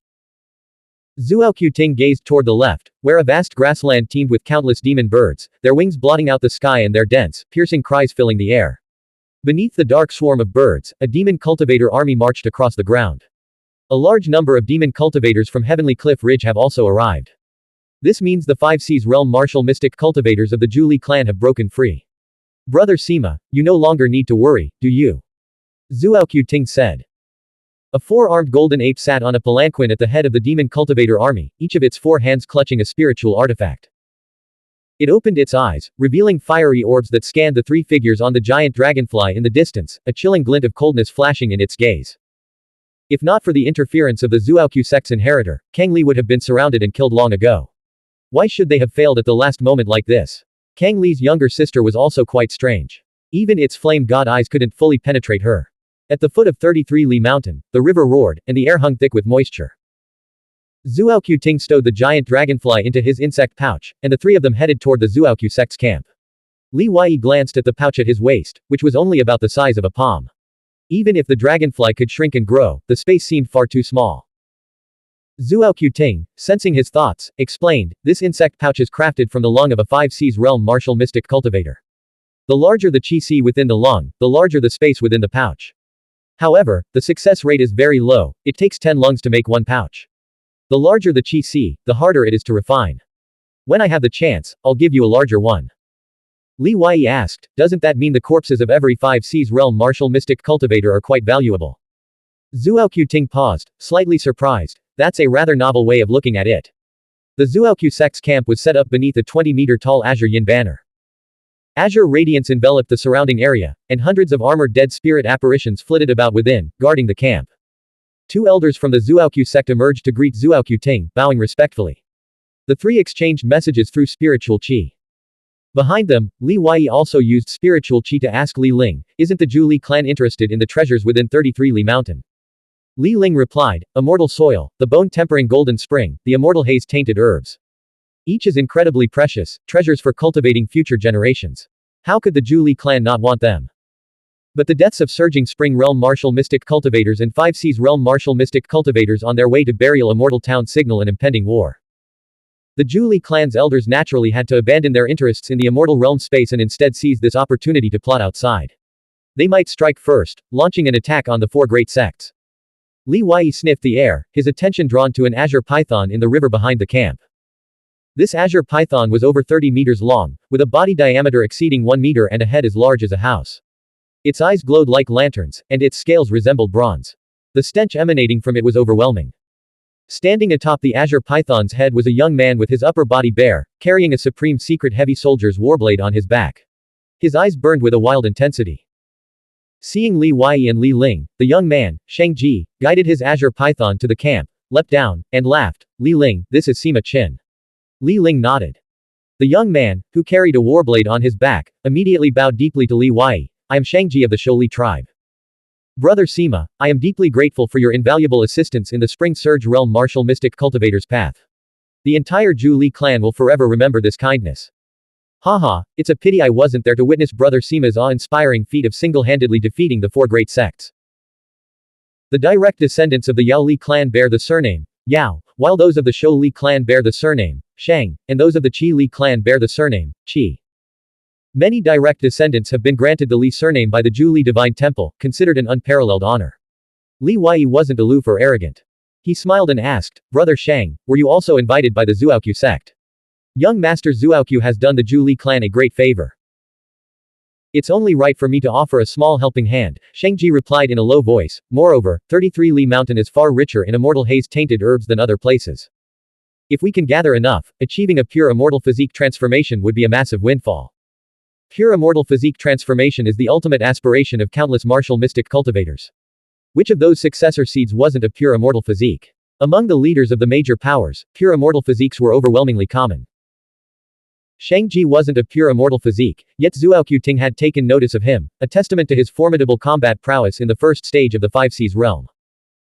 Zuoqiu Ting gazed toward the left, where a vast grassland teemed with countless demon birds, their wings blotting out the sky and their dense, piercing cries filling the air. Beneath the dark swarm of birds, a demon cultivator army marched across the ground. A large number of demon cultivators from Heavenly Cliff Ridge have also arrived. This means the 5 Seas realm martial mystic cultivators of the Zhu clan have broken free. Brother Sima, you no longer need to worry, do you? Zuoqiu Ting said. A 4-armed golden ape sat on a palanquin at the head of the demon cultivator army, each of its 4 hands clutching a spiritual artifact. It opened its eyes, revealing fiery orbs that scanned the 3 figures on the giant dragonfly in the distance, a chilling glint of coldness flashing in its gaze. If not for the interference of the Zuoqiu Sect's inheritor, Kang Li would have been surrounded and killed long ago. Why should they have failed at the last moment like this? Kang Li's younger sister was also quite strange. Even its flame god eyes couldn't fully penetrate her. At the foot of 33 Li Mountain, the river roared, and the air hung thick with moisture. Zuoqiu Ting stowed the giant dragonfly into his insect pouch, and the 3 of them headed toward the Zuoqiu Sect's camp. Li Yi glanced at the pouch at his waist, which was only about the size of a palm. Even if the dragonfly could shrink and grow, the space seemed far too small. Zuoqiu Ting, sensing his thoughts, explained, this insect pouch is crafted from the lung of a 5 Seas realm martial mystic cultivator. The larger the qi within the lung, the larger the space within the pouch. However, the success rate is very low, it takes 10 lungs to make one pouch. The larger the qi, the harder it is to refine. When I have the chance, I'll give you a larger one. Li Yi asked, doesn't that mean the corpses of every 5 Seas realm martial mystic cultivator are quite valuable? Zuoqiu Ting paused, slightly surprised, that's a rather novel way of looking at it. The Zuoqiu Sect's camp was set up beneath a 20-meter-tall azure yin banner. Azure radiance enveloped the surrounding area, and hundreds of armored dead spirit apparitions flitted about within, guarding the camp. 2 elders from the Zuoqiu sect emerged to greet Zuoqiu Ting, bowing respectfully. The 3 exchanged messages through spiritual qi. Behind them, Li Yi also used spiritual qi to ask Li Ling, isn't the Zhu clan interested in the treasures within 33 Li Mountain? Li Ling replied, immortal soil, the bone-tempering golden spring, the immortal haze-tainted herbs. Each is incredibly precious, treasures for cultivating future generations. How could the Zhu clan not want them? But the deaths of Surging Spring Realm martial mystic cultivators and 5 Seas Realm martial mystic cultivators on their way to Burial Immortal Town signal an impending war. The Zhu clan's elders naturally had to abandon their interests in the Immortal Realm space and instead seize this opportunity to plot outside. They might strike first, launching an attack on the 4 great sects. Li Yi sniffed the air, his attention drawn to an azure python in the river behind the camp. This azure python was over 30 meters long, with a body diameter exceeding 1 meter and a head as large as a house. Its eyes glowed like lanterns, and its scales resembled bronze. The stench emanating from it was overwhelming. Standing atop the azure python's head was a young man with his upper body bare, carrying a supreme secret heavy soldier's warblade on his back. His eyes burned with a wild intensity. Seeing Li Yi and Li Ling, the young man, Shang Ji, guided his azure python to the camp, leapt down, and laughed, Li Ling, this is Sima Qin. Li Ling nodded. The young man, who carried a warblade on his back, immediately bowed deeply to Li Yi, I am Shangji of the Shou tribe. Brother Sima, I am deeply grateful for your invaluable assistance in the Spring Surge Realm martial mystic cultivator's path. The entire Zhu clan will forever remember this kindness. Haha, it's a pity I wasn't there to witness Brother Sima's awe-inspiring feat of single-handedly defeating the 4 great sects. The direct descendants of the Yao Li clan bear the surname Yao, while those of the Shou Li clan bear the surname Shang, and those of the Qi Li clan bear the surname Qi. Many direct descendants have been granted the Li surname by the Zhu Li Divine Temple, considered an unparalleled honor. Li Yi wasn't aloof or arrogant. He smiled and asked, Brother Shang, were you also invited by the Zuoqiu sect? Young Master Zuoqiu has done the Zhu Li clan a great favor. It's only right for me to offer a small helping hand, Shangji replied in a low voice. Moreover, 33 Li Mountain is far richer in immortal haze-tainted herbs than other places. If we can gather enough, achieving a pure immortal physique transformation would be a massive windfall. Pure immortal physique transformation is the ultimate aspiration of countless martial mystic cultivators. Which of those successor seeds wasn't a pure immortal physique? Among the leaders of the major powers, pure immortal physiques were overwhelmingly common. Shangji wasn't a pure immortal physique, yet Zuoqiu Ting had taken notice of him, a testament to his formidable combat prowess in the first stage of the 5 Seas realm.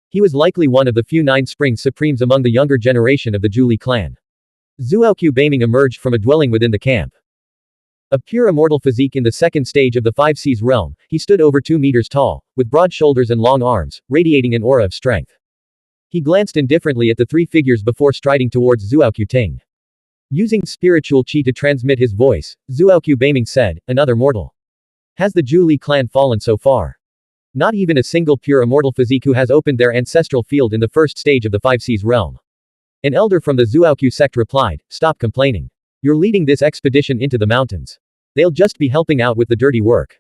He was likely one of the few 9 Springs Supremes among the younger generation of the Zhu clan. Zuoqiu Beiming emerged from a dwelling within the camp. A pure immortal physique in the second stage of the 5 Seas realm, he stood over 2 meters tall, with broad shoulders and long arms, radiating an aura of strength. He glanced indifferently at the three figures before striding towards Zuoqiu Ting. Using spiritual qi to transmit his voice, Zuoqiu Beiming said, another mortal. Has the Zhu Li clan fallen so far? Not even a single pure immortal physique who has opened their ancestral field in the first stage of the Five Seas realm. An elder from the Zuoqiu sect replied, stop complaining. You're leading this expedition into the mountains. They'll just be helping out with the dirty work.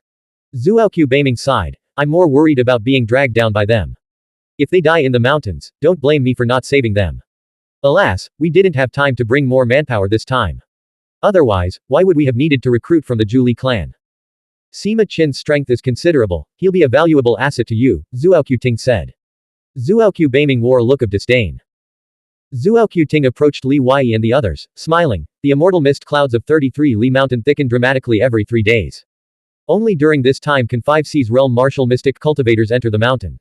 Zuoqiu Beiming sighed, I'm more worried about being dragged down by them. If they die in the mountains, don't blame me for not saving them. Alas, we didn't have time to bring more manpower this time. Otherwise, why would we have needed to recruit from the Zhu Li clan? Sima Qin's strength is considerable, he'll be a valuable asset to you, Zuoqiu Ting said. Zuoqiu Beiming wore a look of disdain. Zuoqiu Ting approached Li Wei and the others, smiling. The immortal mist clouds of 33 Li Mountain thicken dramatically every 3 days. Only during this time can 5 Seas realm martial mystic cultivators enter the mountain.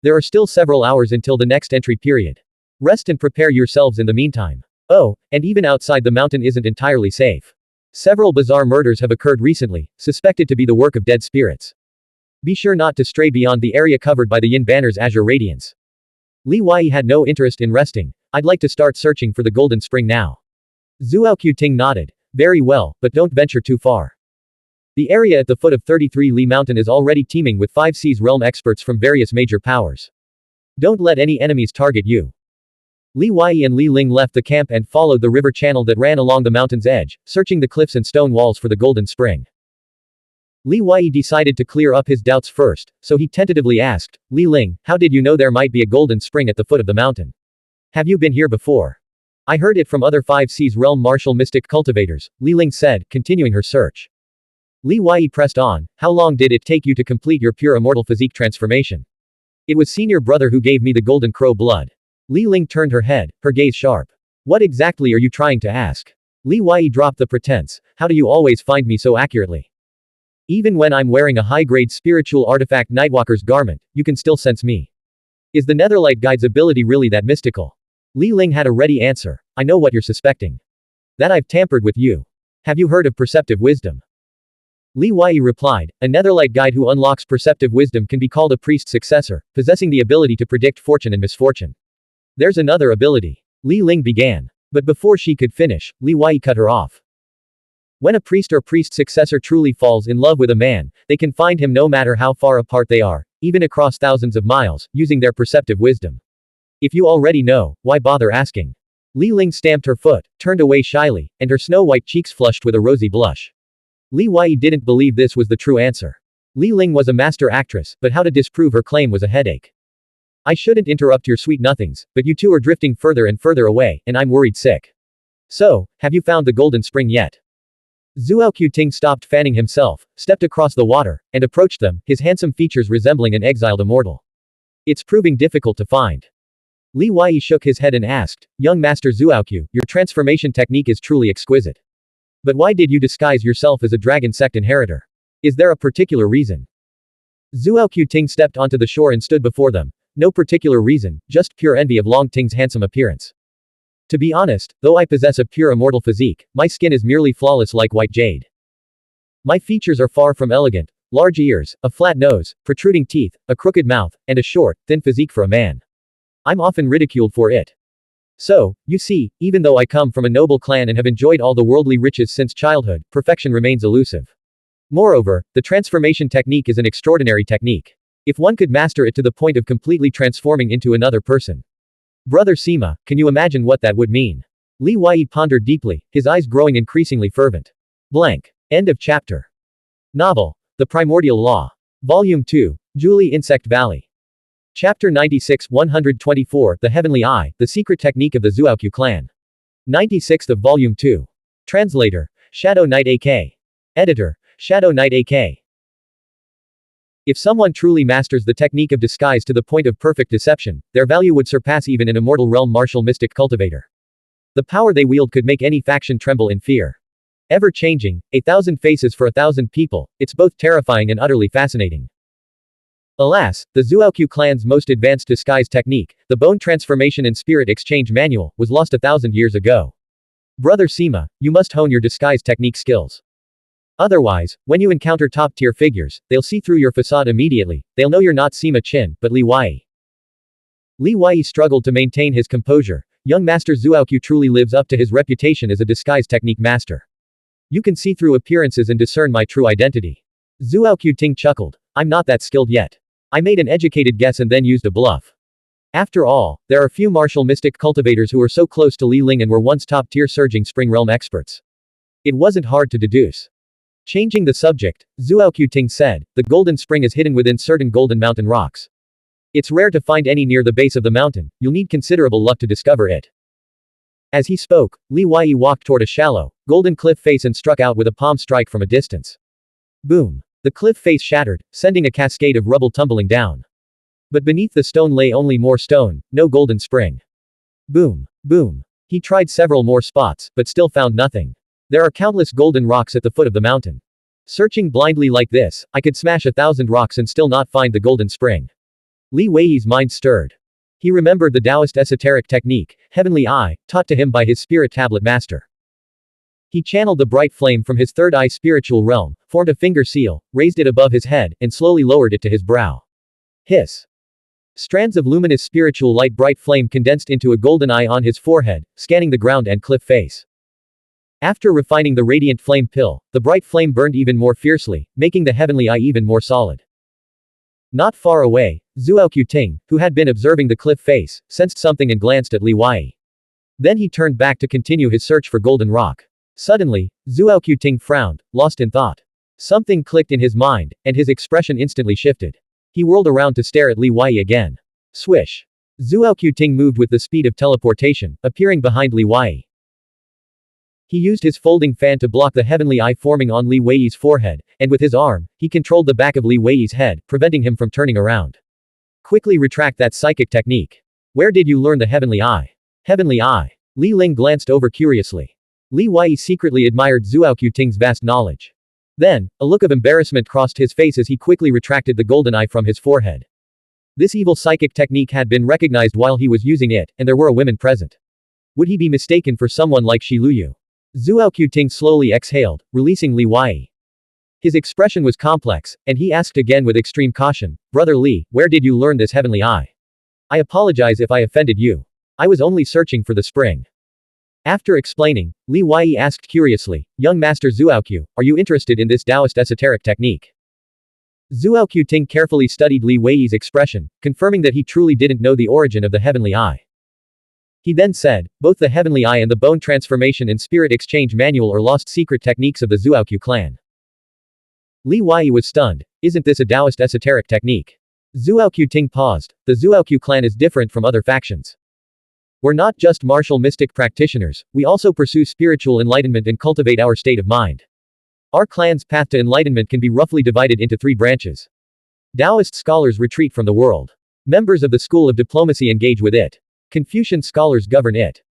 There are still several hours until the next entry period. Rest and prepare yourselves in the meantime. Oh, and even outside the mountain isn't entirely safe. Several bizarre murders have occurred recently, suspected to be the work of dead spirits. Be sure not to stray beyond the area covered by the Yin Banner's azure radiance. Li Wei had no interest in resting. I'd like to start searching for the Golden Spring now. Zuoqiu Ting nodded. Very well, but don't venture too far. The area at the foot of 33 Li Mountain is already teeming with 5 Seas realm experts from various major powers. Don't let any enemies target you. Li Wei and Li Ling left the camp and followed the river channel that ran along the mountain's edge, searching the cliffs and stone walls for the Golden Spring. Li Wei decided to clear up his doubts first, so he tentatively asked, Li Ling, how did you know there might be a golden spring at the foot of the mountain? Have you been here before? I heard it from other 5 Seas realm martial mystic cultivators, Li Ling said, continuing her search. Li Wei pressed on, how long did it take you to complete your pure immortal physique transformation? It was senior brother who gave me the golden crow blood. Li Ling turned her head, her gaze sharp. What exactly are you trying to ask? Li Wei dropped the pretense, how do you always find me so accurately? Even when I'm wearing a high-grade spiritual artifact Nightwalker's garment, you can still sense me. Is the Netherlight Guide's ability really that mystical? Li Ling had a ready answer, I know what you're suspecting. That I've tampered with you. Have you heard of perceptive wisdom? Li Wei replied, a Netherlight Guide who unlocks perceptive wisdom can be called a priest's successor, possessing the ability to predict fortune and misfortune. There's another ability. Li Ling began. But before she could finish, Li Wei cut her off. When a priest or priest successor truly falls in love with a man, they can find him no matter how far apart they are, even across thousands of miles, using their perceptive wisdom. If you already know, why bother asking? Li Ling stamped her foot, turned away shyly, and her snow-white cheeks flushed with a rosy blush. Li Wei didn't believe this was the true answer. Li Ling was a master actress, but how to disprove her claim was a headache. I shouldn't interrupt your sweet nothings, but you two are drifting further and further away, and I'm worried sick. So, have you found the Golden Spring yet? Zuoqiu Ting stopped fanning himself, stepped across the water, and approached them, his handsome features resembling an exiled immortal. It's proving difficult to find. Li Wei shook his head and asked, young Master Zuoqiu, your transformation technique is truly exquisite. But why did you disguise yourself as a dragon sect inheritor? Is there a particular reason? Zuoqiu Ting stepped onto the shore and stood before them. No particular reason, just pure envy of Long Ting's handsome appearance. To be honest, though I possess a pure immortal physique, my skin is merely flawless like white jade. My features are far from elegant, large ears, a flat nose, protruding teeth, a crooked mouth, and a short, thin physique for a man. I'm often ridiculed for it. So, you see, even though I come from a noble clan and have enjoyed all the worldly riches since childhood, perfection remains elusive. Moreover, the transformation technique is an extraordinary technique. If one could master it to the point of completely transforming into another person. Brother Sima, can you imagine what that would mean? Li Wei pondered deeply, his eyes growing increasingly fervent. Blank. End of chapter. Novel. The Primordial Law. Volume 2. Zhu Insect Valley. Chapter 96 124 The Heavenly Eye, The Secret Technique of the Zuoqiu Clan. 96th of Volume 2. Translator. Shadow Knight AK. Editor. Shadow Knight AK. If someone truly masters the technique of disguise to the point of perfect deception, their value would surpass even an immortal realm martial mystic cultivator. The power they wield could make any faction tremble in fear. Ever changing, 1,000 faces for 1,000 people, it's both terrifying and utterly fascinating. Alas, the Zuoqiu clan's most advanced disguise technique, the Bone Transformation and Spirit Exchange Manual, was lost 1,000 years ago. Brother Sima, you must hone your disguise technique skills. Otherwise, when you encounter top-tier figures, they'll see through your facade immediately, they'll know you're not Sima Qin, but Li Wei. Li Wei struggled to maintain his composure. Young Master Zuoqiu truly lives up to his reputation as a disguise technique master. You can see through appearances and discern my true identity. Zuoqiu Ting chuckled. I'm not that skilled yet. I made an educated guess and then used a bluff. After all, there are few martial mystic cultivators who are so close to Li Ling and were once top-tier surging spring realm experts. It wasn't hard to deduce. Changing the subject, Zuoqiu Ting said, the golden spring is hidden within certain golden mountain rocks. It's rare to find any near the base of the mountain, you'll need considerable luck to discover it. As he spoke, Li Wei walked toward a shallow, golden cliff face and struck out with a palm strike from a distance. Boom! The cliff face shattered, sending a cascade of rubble tumbling down. But beneath the stone lay only more stone, no golden spring. Boom! Boom! He tried several more spots, but still found nothing. There are countless golden rocks at the foot of the mountain. Searching blindly like this, I could smash 1,000 rocks and still not find the golden spring. Li Wei's mind stirred. He remembered the Taoist esoteric technique, Heavenly Eye, taught to him by his spirit tablet master. He channeled the bright flame from his third eye spiritual realm, formed a finger seal, raised it above his head, and slowly lowered it to his brow. Hiss. Strands of luminous spiritual light bright flame condensed into a golden eye on his forehead, scanning the ground and cliff face. After refining the radiant flame pill, the bright flame burned even more fiercely, making the heavenly eye even more solid. Not far away, Zuoqiu Ting, who had been observing the cliff face, sensed something and glanced at Li Wei. Then he turned back to continue his search for golden rock. Suddenly, Zuoqiu Ting frowned, lost in thought. Something clicked in his mind, and his expression instantly shifted. He whirled around to stare at Li Wei again. Swish! Zuoqiu Ting moved with the speed of teleportation, appearing behind Li Wei. He used his folding fan to block the heavenly eye forming on Li Wei's forehead, and with his arm, he controlled the back of Li Wei's head, preventing him from turning around. Quickly retract that psychic technique. Where did you learn the heavenly eye? Heavenly eye. Li Ling glanced over curiously. Li Wei secretly admired Zuoqiu Ting's vast knowledge. Then, a look of embarrassment crossed his face as he quickly retracted the golden eye from his forehead. This evil psychic technique had been recognized while he was using it, and there were women present. Would he be mistaken for someone like Shi Luyu? Zuoqiu Ting slowly exhaled, releasing Li Wei. His expression was complex, and he asked again with extreme caution, Brother Li, where did you learn this heavenly eye? I apologize if I offended you. I was only searching for the spring. After explaining, Li Wei asked curiously, Young Master Zuoqiu, are you interested in this Taoist esoteric technique? Zuoqiu Ting carefully studied Li Wei's expression, confirming that he truly didn't know the origin of the heavenly eye. He then said, both the heavenly eye and the bone transformation and spirit exchange manual are lost secret techniques of the Zuoqiu clan. Li Wei was stunned. Isn't this a Taoist esoteric technique? Zuoqiu Ting paused. The Zuoqiu clan is different from other factions. We're not just martial mystic practitioners, we also pursue spiritual enlightenment and cultivate our state of mind. Our clan's path to enlightenment can be roughly divided into 3 branches. Taoist scholars retreat from the world. Members of the school of diplomacy engage with it. Confucian scholars govern it.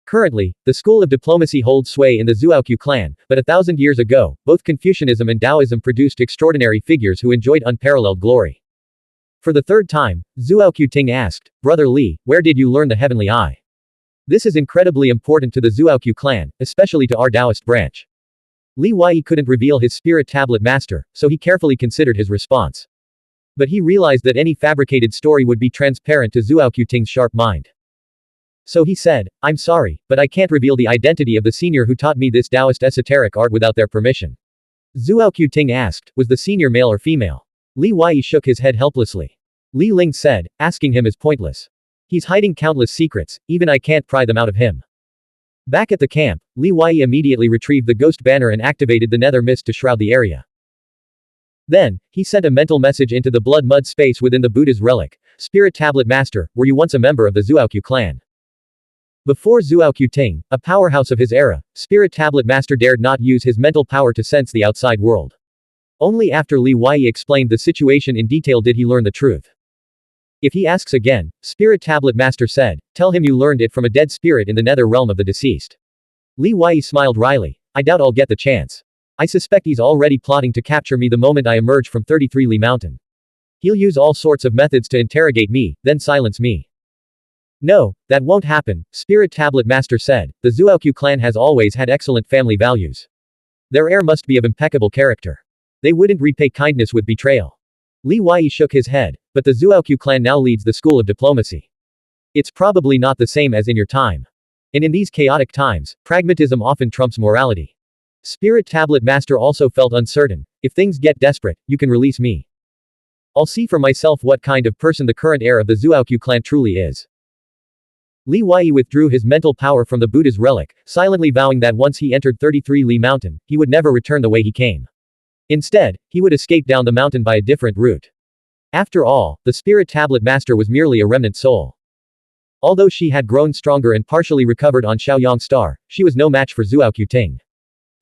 Currently, the school of diplomacy holds sway in the Zuoqiu clan, but 1,000 years ago, both Confucianism and Taoism produced extraordinary figures who enjoyed unparalleled glory. For the third time, Zuoqiu Ting asked, Brother Li, where did you learn the heavenly eye? This is incredibly important to the Zuoqiu clan, especially to our Taoist branch. Li Wei couldn't reveal his spirit tablet master, so he carefully considered his response. But he realized that any fabricated story would be transparent to Zuoqiu Ting's sharp mind. So he said, I'm sorry, but I can't reveal the identity of the senior who taught me this Taoist esoteric art without their permission. Zuoqiu Ting asked, was the senior male or female? Li Wei shook his head helplessly. Li Ling said, asking him is pointless. He's hiding countless secrets, even I can't pry them out of him. Back at the camp, Li Wei immediately retrieved the ghost banner and activated the nether mist to shroud the area. Then, he sent a mental message into the blood mud space within the Buddha's relic. Spirit Tablet Master, were you once a member of the Zuoqiu clan? Before Zuoqiu Ting, a powerhouse of his era, Spirit Tablet Master dared not use his mental power to sense the outside world. Only after Li Wei explained the situation in detail did he learn the truth. If he asks again, Spirit Tablet Master said, tell him you learned it from a dead spirit in the nether realm of the deceased. Li Wei smiled wryly. I doubt I'll get the chance. I suspect he's already plotting to capture me the moment I emerge from 33 Li Mountain. He'll use all sorts of methods to interrogate me, then silence me. No, that won't happen, Spirit Tablet Master said. The Zuoqiu clan has always had excellent family values. Their heir must be of impeccable character. They wouldn't repay kindness with betrayal. Li Wei shook his head, but the Zuoqiu clan now leads the school of diplomacy. It's probably not the same as in your time. And in these chaotic times, pragmatism often trumps morality. Spirit Tablet Master also felt uncertain. If things get desperate, you can release me. I'll see for myself what kind of person the current heir of the Zuoqiu clan truly is. Li Wei withdrew his mental power from the Buddha's relic, silently vowing that once he entered 33 Li Mountain, he would never return the way he came. Instead, he would escape down the mountain by a different route. After all, the Spirit Tablet Master was merely a remnant soul. Although she had grown stronger and partially recovered on Shaoyang Star, she was no match for Zuoqiu Ting.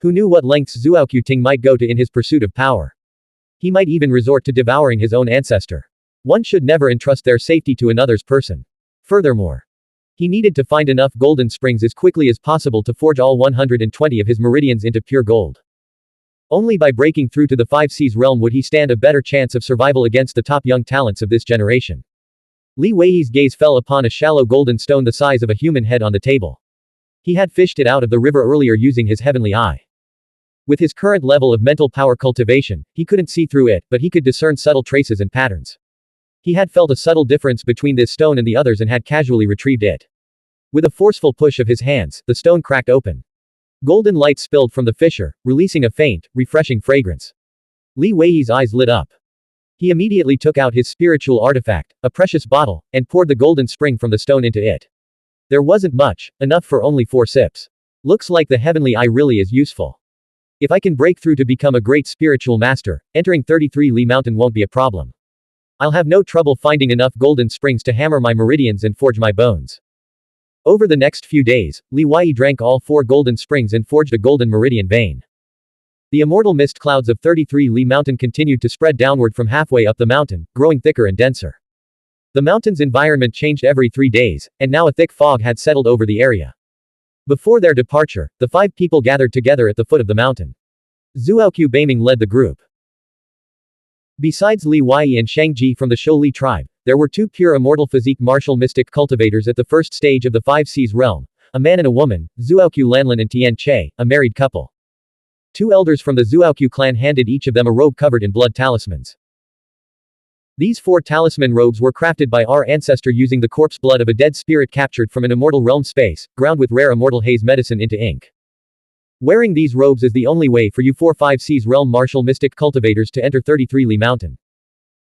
Who knew what lengths Zuoqiu Ting might go to in his pursuit of power? He might even resort to devouring his own ancestor. One should never entrust their safety to another's person. Furthermore, he needed to find enough golden springs as quickly as possible to forge all 120 of his meridians into pure gold. Only by breaking through to the 5 Seas realm would he stand a better chance of survival against the top young talents of this generation. Li Wei's gaze fell upon a shallow golden stone the size of a human head on the table. He had fished it out of the river earlier using his heavenly eye. With his current level of mental power cultivation, he couldn't see through it, but he could discern subtle traces and patterns. He had felt a subtle difference between this stone and the others and had casually retrieved it. With a forceful push of his hands, the stone cracked open. Golden light spilled from the fissure, releasing a faint, refreshing fragrance. Li Wei's eyes lit up. He immediately took out his spiritual artifact, a precious bottle, and poured the golden spring from the stone into it. There wasn't much, enough for only 4 sips. Looks like the heavenly eye really is useful. If I can break through to become a great spiritual master, entering 33 Li Mountain won't be a problem. I'll have no trouble finding enough golden springs to hammer my meridians and forge my bones. Over the next few days, Li Wei drank all 4 golden springs and forged a golden meridian vein. The immortal mist clouds of 33 Li Mountain continued to spread downward from halfway up the mountain, growing thicker and denser. The mountain's environment changed every 3 days, and now a thick fog had settled over the area. Before their departure, the 5 people gathered together at the foot of the mountain. Zuoqiu Beiming led the group. Besides Li Wei and Shang Ji from the Shou-Li tribe, there were 2 pure immortal physique martial mystic cultivators at the first stage of the 5 Seas realm, a man and a woman, Zuoqiu Lanlin and Tian Che, a married couple. 2 elders from the Zuoqiu clan handed each of them a robe covered in blood talismans. These 4 talisman robes were crafted by our ancestor using the corpse blood of a dead spirit captured from an immortal realm space, ground with rare immortal haze medicine into ink. Wearing these robes is the only way for you 5 Seas realm martial mystic cultivators to enter 33 Li Mountain.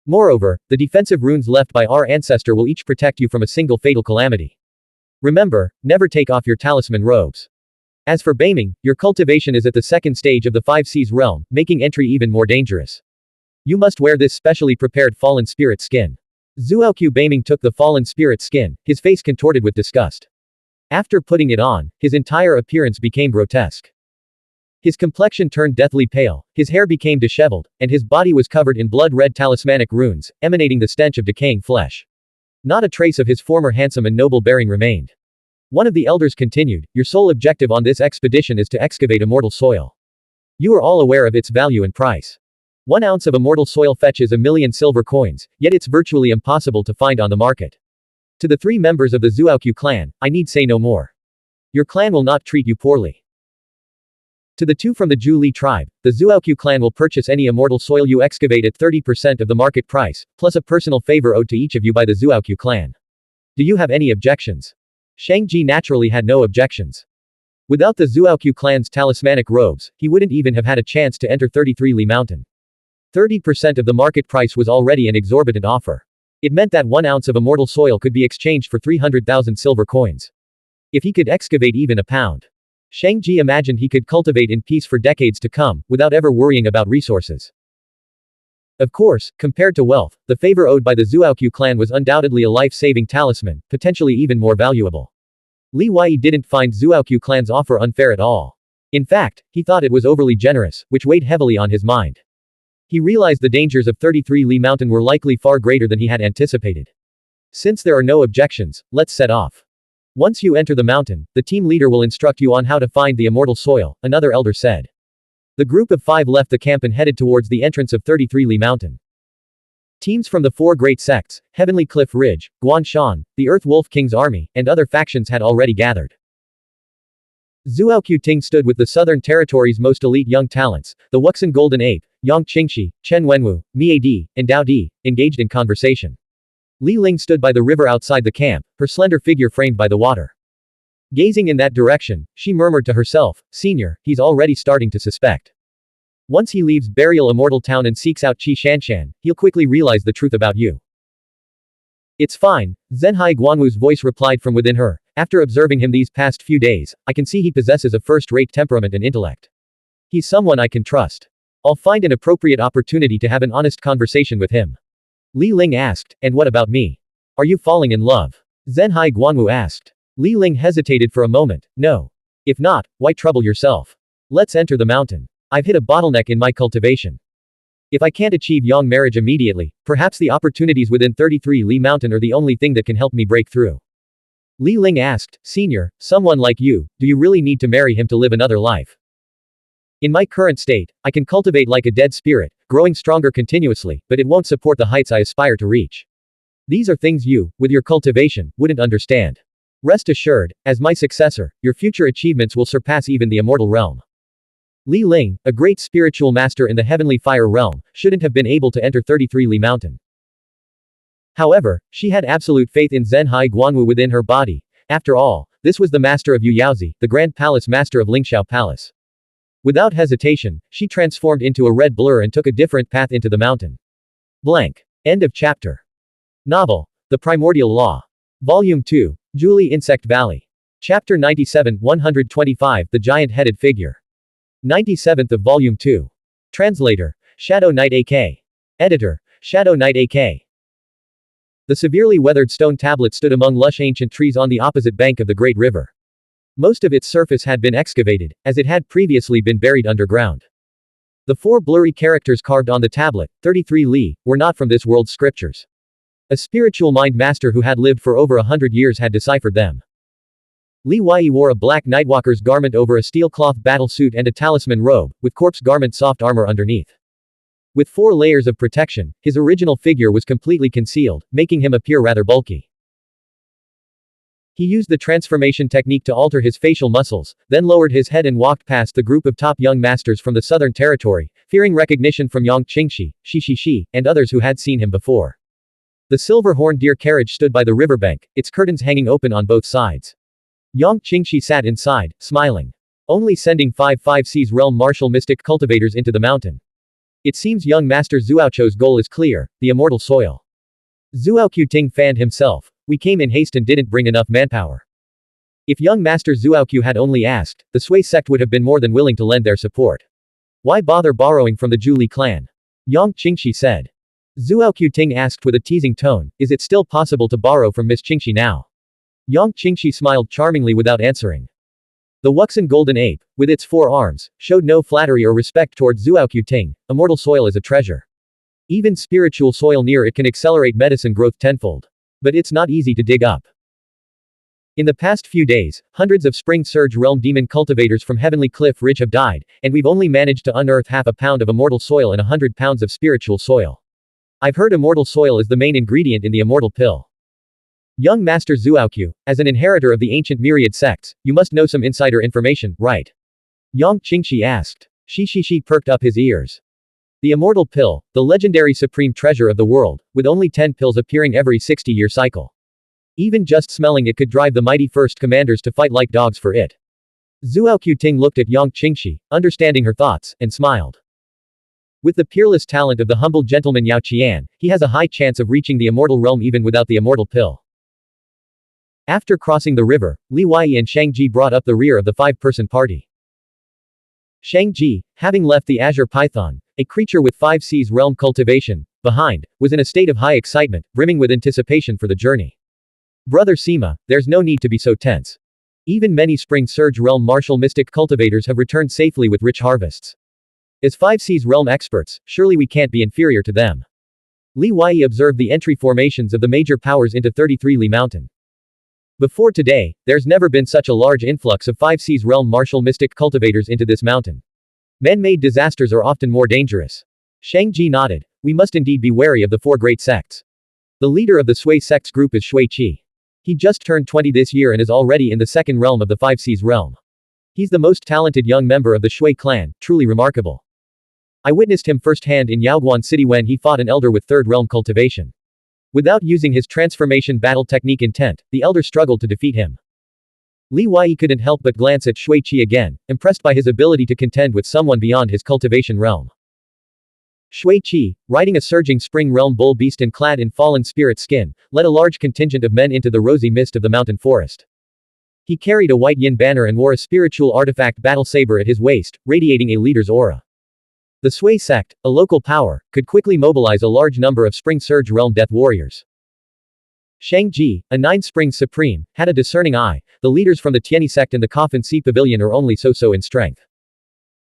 Moreover, the defensive runes left by our ancestor will each protect you from a single fatal calamity. Remember, never take off your talisman robes. As for Beiming, your cultivation is at the second stage of the 5 Seas realm, making entry even more dangerous. You must wear this specially prepared fallen spirit skin. Zuoqiu Beiming took the fallen spirit skin, his face contorted with disgust. After putting it on, his entire appearance became grotesque. His complexion turned deathly pale, his hair became disheveled, and his body was covered in blood-red talismanic runes, emanating the stench of decaying flesh. Not a trace of his former handsome and noble bearing remained. One of the elders continued, your sole objective on this expedition is to excavate immortal soil. You are all aware of its value and price. 1 ounce of immortal soil fetches 1,000,000 silver coins, yet it's virtually impossible to find on the market. To the 3 members of the Zuoqiu clan, I need say no more. Your clan will not treat you poorly. To the 2 from the Zhu-Li tribe, the Zuoqiu clan will purchase any immortal soil you excavate at 30% of the market price, plus a personal favor owed to each of you by the Zuoqiu clan. Do you have any objections? Shang Ji naturally had no objections. Without the Zuoqiu clan's talismanic robes, he wouldn't even have had a chance to enter 33 Li Mountain. 30% of the market price was already an exorbitant offer. It meant that 1 ounce of immortal soil could be exchanged for 300,000 silver coins. If he could excavate even a pound, Shang Ji imagined he could cultivate in peace for decades to come, without ever worrying about resources. Of course, compared to wealth, the favor owed by the Zuoqiu clan was undoubtedly a life-saving talisman, potentially even more valuable. Li Wei didn't find Zuoqiu clan's offer unfair at all. In fact, he thought it was overly generous, which weighed heavily on his mind. He realized the dangers of 33 Li Mountain were likely far greater than he had anticipated. Since there are no objections, let's set off. Once you enter the mountain, the team leader will instruct you on how to find the immortal soil, another elder said. The group of 5 left the camp and headed towards the entrance of 33 Li Mountain. Teams from the 4 great sects, Heavenly Cliff Ridge, Guanshan, the Earth Wolf King's army, and other factions had already gathered. Zuoqiu Ting stood with the Southern Territory's most elite young talents, the Wuxian Golden Ape, Yang Qingxi, Chen Wenwu, Mie Di, and Dao Di, engaged in conversation. Li Ling stood by the river outside the camp, her slender figure framed by the water. Gazing in that direction, she murmured to herself, "Senior, he's already starting to suspect. Once he leaves Burial Immortal Town and seeks out Qi Shanshan, he'll quickly realize the truth about you." "It's fine," Zhenhai Guanwu's voice replied from within her. "After observing him these past few days, I can see he possesses a first-rate temperament and intellect. He's someone I can trust. I'll find an appropriate opportunity to have an honest conversation with him." Li Ling asked, "And what about me? Are you falling in love?" Zhenhai Guanwu asked. Li Ling hesitated for a moment. "No. If not, why trouble yourself? Let's enter the mountain. I've hit a bottleneck in my cultivation. If I can't achieve Yang marriage immediately, perhaps the opportunities within 33 Li Mountain are the only thing that can help me break through." Li Ling asked, "Senior, someone like you, do you really need to marry him to live another life? In my current state, I can cultivate like a dead spirit, growing stronger continuously, but it won't support the heights I aspire to reach. These are things you, with your cultivation, wouldn't understand. Rest assured, as my successor, your future achievements will surpass even the immortal realm." Li Ling, a great spiritual master in the heavenly fire realm, shouldn't have been able to enter 33 Li Mountain. However, she had absolute faith in Zhenhai Guanwu within her body. After all, this was the master of Yuyaozi, the Grand Palace master of Lingxiao Palace. Without hesitation, she transformed into a red blur and took a different path into the mountain. Blank. End of chapter. Novel. The Primordial Law. Volume 2. Zhuili Insect Valley. Chapter 97, 125, The Giant-Headed Figure. 97th of Volume 2. Translator. Shadow Knight AK. Editor. Shadow Knight AK. The severely weathered stone tablet stood among lush ancient trees on the opposite bank of the great river. Most of its surface had been excavated, as it had previously been buried underground. The four blurry characters carved on the tablet, 33 Li, were not from this world's scriptures. A spiritual mind master who had lived for over 100 years had deciphered them. Li Wai wore a black nightwalker's garment over a steel cloth battle suit and a talisman robe, with corpse garment soft armor underneath. With 4 layers of protection, his original figure was completely concealed, making him appear rather bulky. He used the transformation technique to alter his facial muscles, then lowered his head and walked past the group of top young masters from the Southern Territory, fearing recognition from Yang Qingxi, Shi, and others who had seen him before. The silver-horned deer carriage stood by the riverbank, its curtains hanging open on both sides. Yang Qingxi sat inside, smiling. Only sending 5 Seas Realm martial mystic cultivators into the mountain. It seems young Master Zuoqiu's goal is clear, the immortal soil. Zuoqiu Ting fanned himself. "We came in haste and didn't bring enough manpower." If young Master Zuoqiu had only asked, the Sui sect would have been more than willing to lend their support. "Why bother borrowing from the Zhuili clan?" Yang Qingxi said. Zuoqiu Ting asked with a teasing tone, "Is it still possible to borrow from Miss Qingxi now?" Yang Qingxi smiled charmingly without answering. The Wuxian Golden Ape, with its 4 arms, showed no flattery or respect towards Zuoqiu Ting. Immortal soil is a treasure. Even spiritual soil near it can accelerate medicine growth tenfold. But it's not easy to dig up. In the past few days, hundreds of Spring Surge Realm demon cultivators from Heavenly Cliff Ridge have died, and we've only managed to unearth half a pound of immortal soil and 100 pounds of spiritual soil. I've heard immortal soil is the main ingredient in the immortal pill. Young Master Zuoqiu, as an inheritor of the ancient myriad sects, you must know some insider information, right? Yang Qingxi asked. Shi perked up his ears. The immortal pill, the legendary supreme treasure of the world, with only 10 pills appearing every 60-year cycle. Even just smelling it could drive the mighty first commanders to fight like dogs for it. Zuoqiu Ting looked at Yang Qingxi, understanding her thoughts, and smiled. With the peerless talent of the humble gentleman Yao Qian, he has a high chance of reaching the immortal realm even without the immortal pill. After crossing the river, Li Wai and Shang Ji brought up the rear of the 5-person party. Shang Ji, having left the Azure Python, a creature with 5 Seas realm cultivation, behind, was in a state of high excitement, brimming with anticipation for the journey. "Brother Sima, there's no need to be so tense. Even many Spring Surge realm martial mystic cultivators have returned safely with rich harvests. As 5 Seas realm experts, surely we can't be inferior to them." Li Wai observed the entry formations of the major powers into 33 Li Mountain. Before today, there's never been such a large influx of 5 Seas realm martial mystic cultivators into this mountain. Man-made disasters are often more dangerous. Shang Ji nodded. "We must indeed be wary of the 4 great sects. The leader of the Sui sect's group is Shui Qi. He just turned 20 this year and is already in the 2nd realm of the 5 Seas realm. He's the most talented young member of the Shui clan, truly remarkable. I witnessed him firsthand in Yaoguan City when he fought an elder with third realm cultivation. Without using his transformation battle technique intent, the elder struggled to defeat him. Li Wei couldn't help but glance at Shui Qi again, impressed by his ability to contend with someone beyond his cultivation realm. Shui Qi, riding a surging spring realm bull beast and clad in fallen spirit skin, led a large contingent of men into the rosy mist of the mountain forest. He carried a white yin banner and wore a spiritual artifact battle saber at his waist, radiating a leader's aura. The Zuoqiu Sect, a local power, could quickly mobilize a large number of Spring Surge Realm Death Warriors. Shang Ji, a Nine Springs Supreme, had a discerning eye. The leaders from the Tianyi Sect and the Coffin Sea Pavilion are only so-so in strength.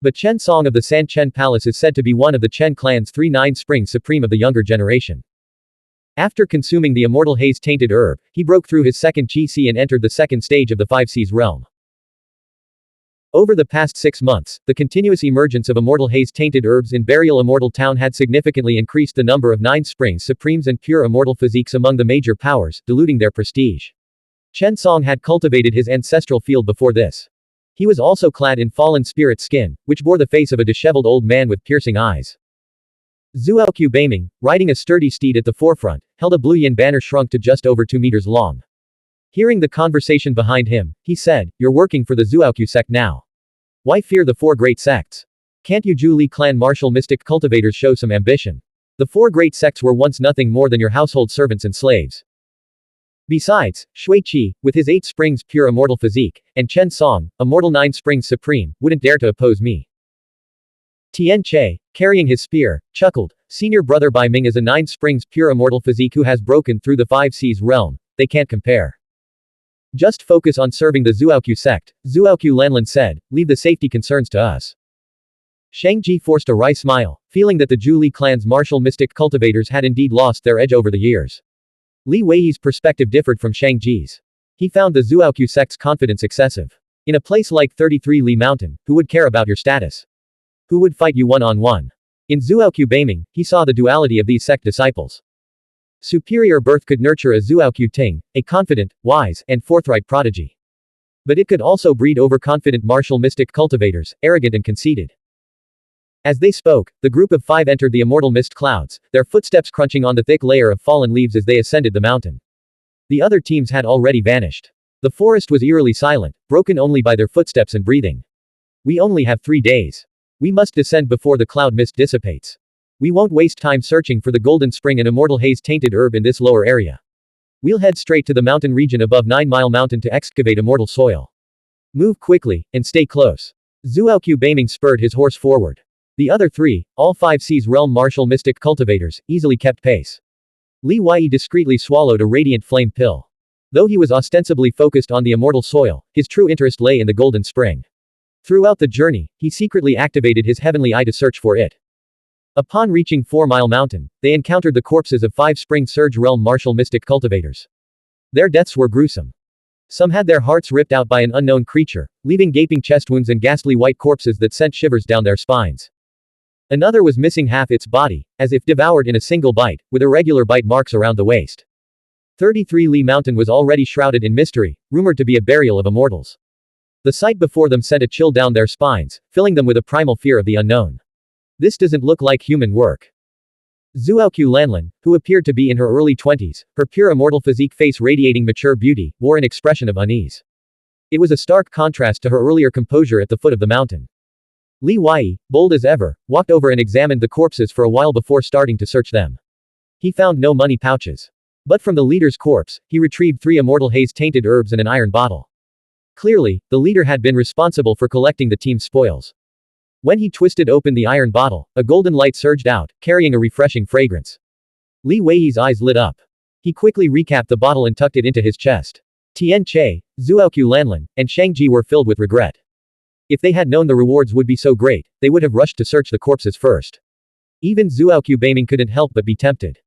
But Chen Song of the San Chen Palace is said to be one of the Chen clan's 3 Nine Springs Supreme of the younger generation. After consuming the immortal haze-tainted herb, he broke through his second Qi Si and entered the second stage of the Five Seas realm. Over the past 6 months, the continuous emergence of immortal haze-tainted herbs in Burial Immortal Town had significantly increased the number of Nine Springs Supremes and pure immortal physiques among the major powers, diluting their prestige. Chen Song had cultivated his ancestral field before this. He was also clad in fallen spirit skin, which bore the face of a disheveled old man with piercing eyes. Zuoqiu Beiming, riding a sturdy steed at the forefront, held a blue yin banner shrunk to just over 2 meters long. Hearing the conversation behind him, he said, "You're working for the Zuoqiu Sect now. Why fear the 4 great sects? Can't you Zhu Li clan martial mystic cultivators show some ambition? The 4 great sects were once nothing more than your household servants and slaves." Besides, Shui Qi, with his 8 Springs pure immortal physique, and Chen Song, immortal 9 Springs Supreme, wouldn't dare to oppose me. Tian Che, carrying his spear, chuckled, "Senior brother Bai Ming is a 9 Springs pure immortal physique who has broken through the 5 Seas realm. They can't compare. Just focus on serving the Zuoqiu Sect," Zuoqiu Lanlin said, "leave the safety concerns to us." Shang Ji forced a wry smile, feeling that the Zhu Li clan's martial mystic cultivators had indeed lost their edge over the years. Li Wei's perspective differed from Shang Ji's. He found the Zuoqiu Sect's confidence excessive. In a place like 33 Li Mountain, who would care about your status? Who would fight you one-on-one? In Zuoqiu Beiming, he saw the duality of these sect disciples. Superior birth could nurture a Zuoqiu Ting, a confident, wise, and forthright prodigy. But it could also breed overconfident martial mystic cultivators, arrogant and conceited. As they spoke, the group of 5 entered the immortal mist clouds, their footsteps crunching on the thick layer of fallen leaves as they ascended the mountain. The other teams had already vanished. The forest was eerily silent, broken only by their footsteps and breathing. "We only have 3 days. We must descend before the cloud mist dissipates. We won't waste time searching for the golden spring and immortal haze-tainted herb in this lower area. We'll head straight to the mountain region above 9 Mile Mountain to excavate immortal soil. Move quickly, and stay close." Zuoqiu Beiming spurred his horse forward. The other 3, all 5 Seas realm martial mystic cultivators, easily kept pace. Li Wei discreetly swallowed a radiant flame pill. Though he was ostensibly focused on the immortal soil, his true interest lay in the golden spring. Throughout the journey, he secretly activated his heavenly eye to search for it. Upon reaching 4 Mile Mountain, they encountered the corpses of 5 Spring Surge realm martial mystic cultivators. Their deaths were gruesome. Some had their hearts ripped out by an unknown creature, leaving gaping chest wounds and ghastly white corpses that sent shivers down their spines. Another was missing half its body, as if devoured in a single bite, with irregular bite marks around the waist. 33 Li Mountain was already shrouded in mystery, rumored to be a burial of immortals. The sight before them sent a chill down their spines, filling them with a primal fear of the unknown. This doesn't look like human work. Zuoqiu Lanlin, who appeared to be in her early 20s, her pure immortal physique face radiating mature beauty, wore an expression of unease. It was a stark contrast to her earlier composure at the foot of the mountain. Li Wei, bold as ever, walked over and examined the corpses for a while before starting to search them. He found no money pouches. But from the leader's corpse, he retrieved 3 immortal haze-tainted herbs and an iron bottle. Clearly, the leader had been responsible for collecting the team's spoils. When he twisted open the iron bottle, a golden light surged out, carrying a refreshing fragrance. Li Wei's eyes lit up. He quickly recapped the bottle and tucked it into his chest. Tian Che, Zuoqiu Lanlin, and Shang Ji were filled with regret. If they had known the rewards would be so great, they would have rushed to search the corpses first. Even Zuoqiu Beiming couldn't help but be tempted.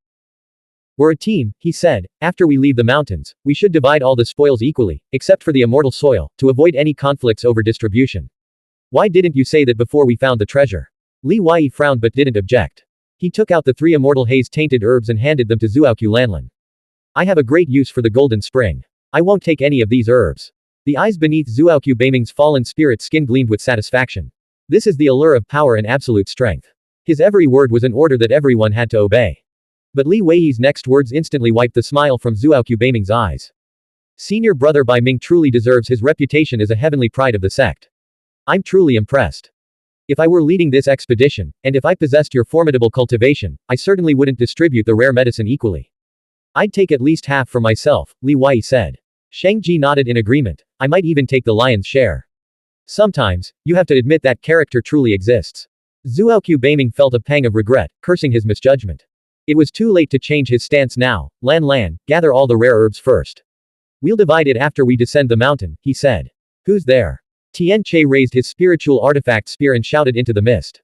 "We're a team," he said. "After we leave the mountains, we should divide all the spoils equally, except for the immortal soil, to avoid any conflicts over distribution. Why didn't you say that before we found the treasure?" Li Wei frowned but didn't object. He took out the 3 immortal haze-tainted herbs and handed them to Zuoqiu Lanlin. "I have a great use for the golden spring. I won't take any of these herbs. The eyes beneath Zuoqiu Beiming's fallen spirit skin gleamed with satisfaction. This is the allure of power and absolute strength. His every word was an order that everyone had to obey. But Li Weiyi's next words instantly wiped the smile from Zuoqiu Beiming's eyes. Senior brother Bai Ming truly deserves his reputation as a heavenly pride of the sect. I'm truly impressed. If I were leading this expedition, and if I possessed your formidable cultivation, I certainly wouldn't distribute the rare medicine equally. I'd take at least half for myself, Li Weiyi said. Shang Ji nodded in agreement. I might even take the lion's share. Sometimes, you have to admit that character truly exists. Zuoqiu Beiming felt a pang of regret, cursing his misjudgment. It was too late to change his stance now. Lan, gather all the rare herbs first. We'll divide it after we descend the mountain, he said. Who's there? Tian Che raised his spiritual artifact spear and shouted into the mist.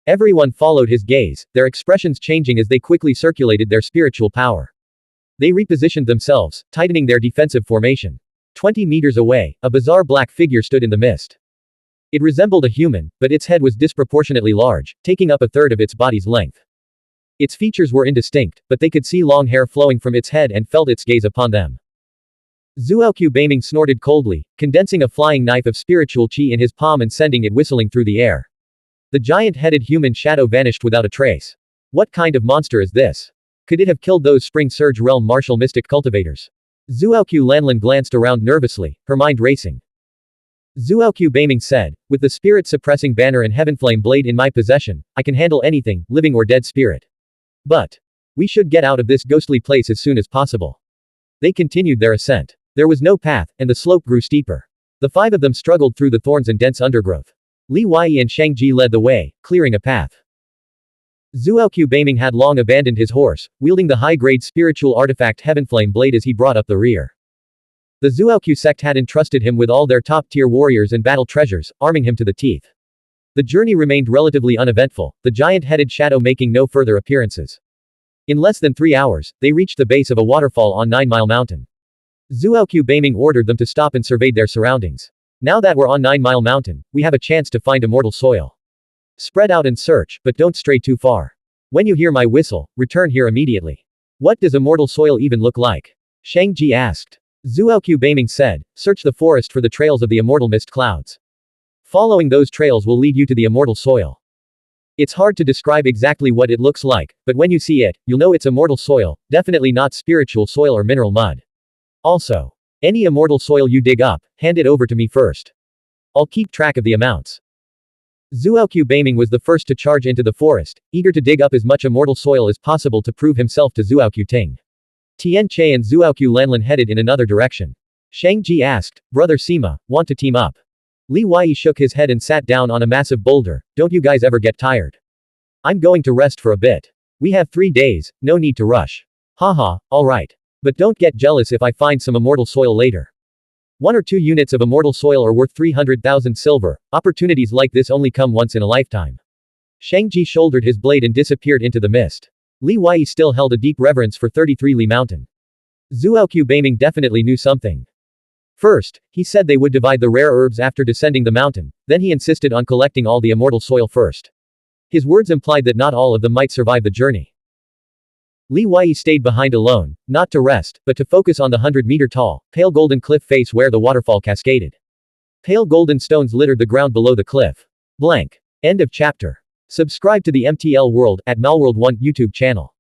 Everyone followed his gaze, their expressions changing as they quickly circulated their spiritual power. They repositioned themselves, tightening their defensive formation. 20 meters away, a bizarre black figure stood in the mist. It resembled a human, but its head was disproportionately large, taking up a third of its body's length. Its features were indistinct, but they could see long hair flowing from its head and felt its gaze upon them. Zuoqiu Beiming snorted coldly, condensing a flying knife of spiritual qi in his palm and sending it whistling through the air. The giant-headed human shadow vanished without a trace. What kind of monster is this? Could it have killed those Spring Surge Realm martial mystic cultivators? Zuoqiu Lanlin glanced around nervously, her mind racing. Zuoqiu Beiming said, with the spirit-suppressing banner and heavenflame blade in my possession, I can handle anything, living or dead spirit. But we should get out of this ghostly place as soon as possible. They continued their ascent. There was no path, and the slope grew steeper. The five of them struggled through the thorns and dense undergrowth. Li Weiyi and Shang Ji led the way, clearing a path. Zuoqiu Beiming had long abandoned his horse, wielding the high-grade spiritual artifact Heavenflame blade as he brought up the rear. The Zuoqiu Sect had entrusted him with all their top-tier warriors and battle treasures, arming him to the teeth. The journey remained relatively uneventful, the giant-headed shadow making no further appearances. In less than 3 hours, they reached the base of a waterfall on 9 Mile Mountain. Zuoqiu Beiming ordered them to stop and surveyed their surroundings. Now that we're on 9 Mile Mountain, we have a chance to find immortal soil. Spread out and search, but don't stray too far. When you hear my whistle, return here immediately. What does immortal soil even look like? Shang Ji asked. Zuoqiu Beiming said, search the forest for the trails of the immortal mist clouds. Following those trails will lead you to the immortal soil. It's hard to describe exactly what it looks like, but when you see it, you'll know it's immortal soil, definitely not spiritual soil or mineral mud. Also, any immortal soil you dig up, hand it over to me first. I'll keep track of the amounts. Zuoqiu Beiming was the first to charge into the forest, eager to dig up as much immortal soil as possible to prove himself to Zuoqiu Ting. Tian Che and Zuoqiu Lanlin headed in another direction. Shang Ji asked, Brother Sima, want to team up? Li Weiyi shook his head and sat down on a massive boulder. Don't you guys ever get tired? I'm going to rest for a bit. We have 3 days, no need to rush. Haha, alright. But don't get jealous if I find some immortal soil later. 1 or 2 units of immortal soil are worth 300,000 silver, opportunities like this only come once in a lifetime. Shang Ji shouldered his blade and disappeared into the mist. Li Weiyi still held a deep reverence for 33 Li Mountain. Zuoqiu Beiming definitely knew something. First, he said they would divide the rare herbs after descending the mountain, then he insisted on collecting all the immortal soil first. His words implied that not all of them might survive the journey. Li Weiyi stayed behind alone, not to rest, but to focus on the 100-meter-tall, pale golden cliff face where the waterfall cascaded. Pale golden stones littered the ground below the cliff. Blank. End of chapter. Subscribe to the MTL World at Malworld 1 YouTube channel.